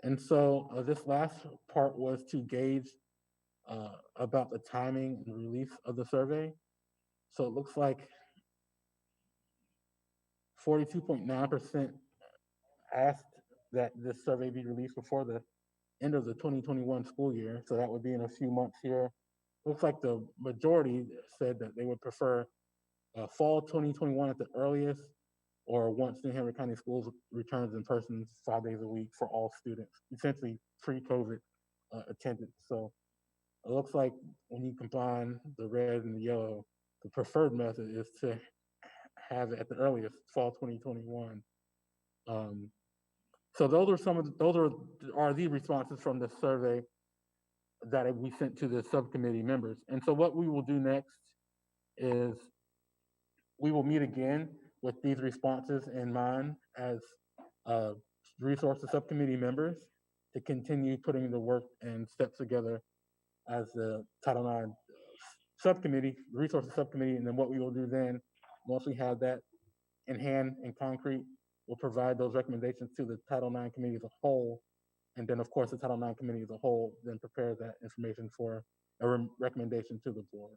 And so this last part was to gauge about the timing and release of the survey. So it looks like 42.9% asked that this survey be released before the end of the 2021 school year. So that would be in a few months here. Looks like the majority said that they would prefer fall 2021 at the earliest, or once New Hampshire County Schools returns in person 5 days a week for all students, essentially pre-COVID attendance. So it looks like when you combine the red and the yellow, the preferred method is to have it at the earliest, fall 2021. So those are some of those are the responses from the survey that we sent to the subcommittee members. And so what we will do next is we will meet again with these responses in mind as resources subcommittee members to continue putting the work and steps together as the Title IX subcommittee, resources subcommittee. And then what we will do then, once we have that in hand and concrete, we'll provide those recommendations to the Title IX committee as a whole. And then of course the Title IX committee as a whole then prepares that information for a recommendation to the board.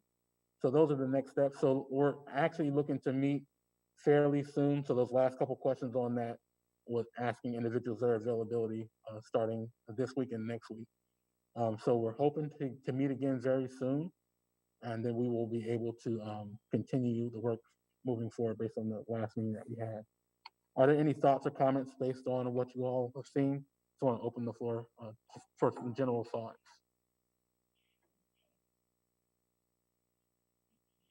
So those are the next steps. So we're actually looking to meet fairly soon. So those last couple questions on that was asking individuals their availability starting this week and next week. So we're hoping to meet again very soon, and then we will be able to continue the work moving forward based on the last meeting that we had. Are there any thoughts or comments based on what you all have seen? So I want to open the floor for some general thoughts.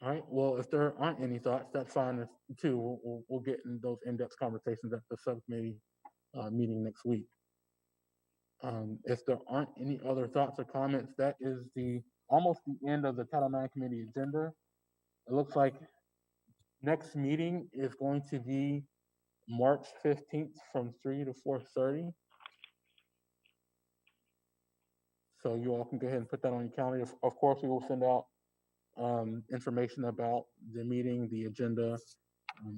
All right, well, if there aren't any thoughts, that's fine too. We'll get in those in-depth conversations at the subcommittee meeting next week. If there aren't any other thoughts or comments, that is almost the end of the Title IX committee agenda. It looks like next meeting is going to be March 15th from 3 to 4:30. So you all can go ahead and put that on your calendar. Of course, we will send out information about the meeting, the agenda,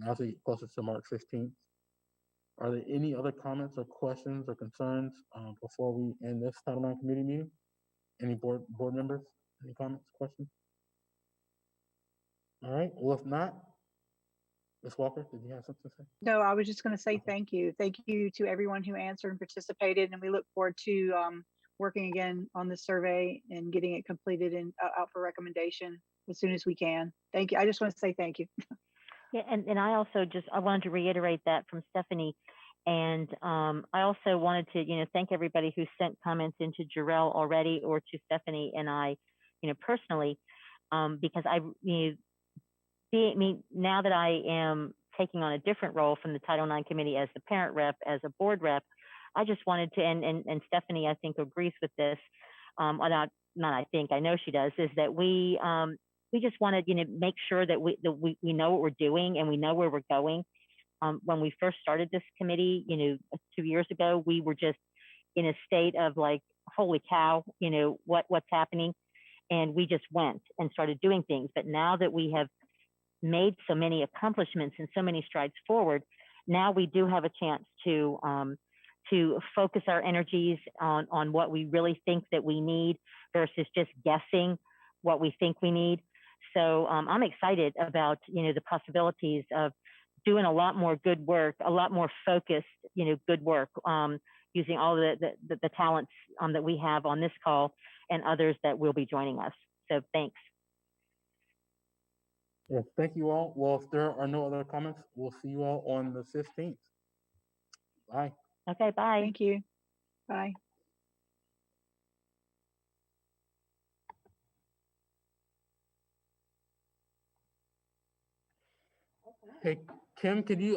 as we get closer to March 15th. Are there any other comments or questions or concerns before we end this Title IX committee meeting? Any board members? Any comments, questions? All right, well, if not, Ms. Walker, did you have something to say? No, I was just going to say thank you. Thank you to everyone who answered and participated, and we look forward to working again on this survey and getting it completed and out for recommendation as soon as we can. Thank you. I just want to say thank you. Yeah, and I also I wanted to reiterate that from Stephanie. And I also wanted to, thank everybody who sent comments into Jarrell already or to Stephanie and I, personally, because now that I am taking on a different role from the Title IX committee as the parent rep, as a board rep, I just wanted to, and Stephanie, I think, agrees with this, I know she does, is that we just wanted, make sure that we know what we're doing and we know where we're going. When we first started this committee, 2 years ago, we were just in a state of like, holy cow, what's happening? And we just went and started doing things. But now that we have made so many accomplishments and so many strides forward, now we do have a chance to focus our energies on what we really think that we need versus just guessing what we think we need. So I'm excited about, the possibilities of doing a lot more good work, a lot more focused, good work, using all the talents that we have on this call and others that will be joining us. So thanks. Yes, thank you all. Well, if there are no other comments, we'll see you all on the 15th. Bye. Okay, bye. Thank you. Bye. Hey, Kim, could you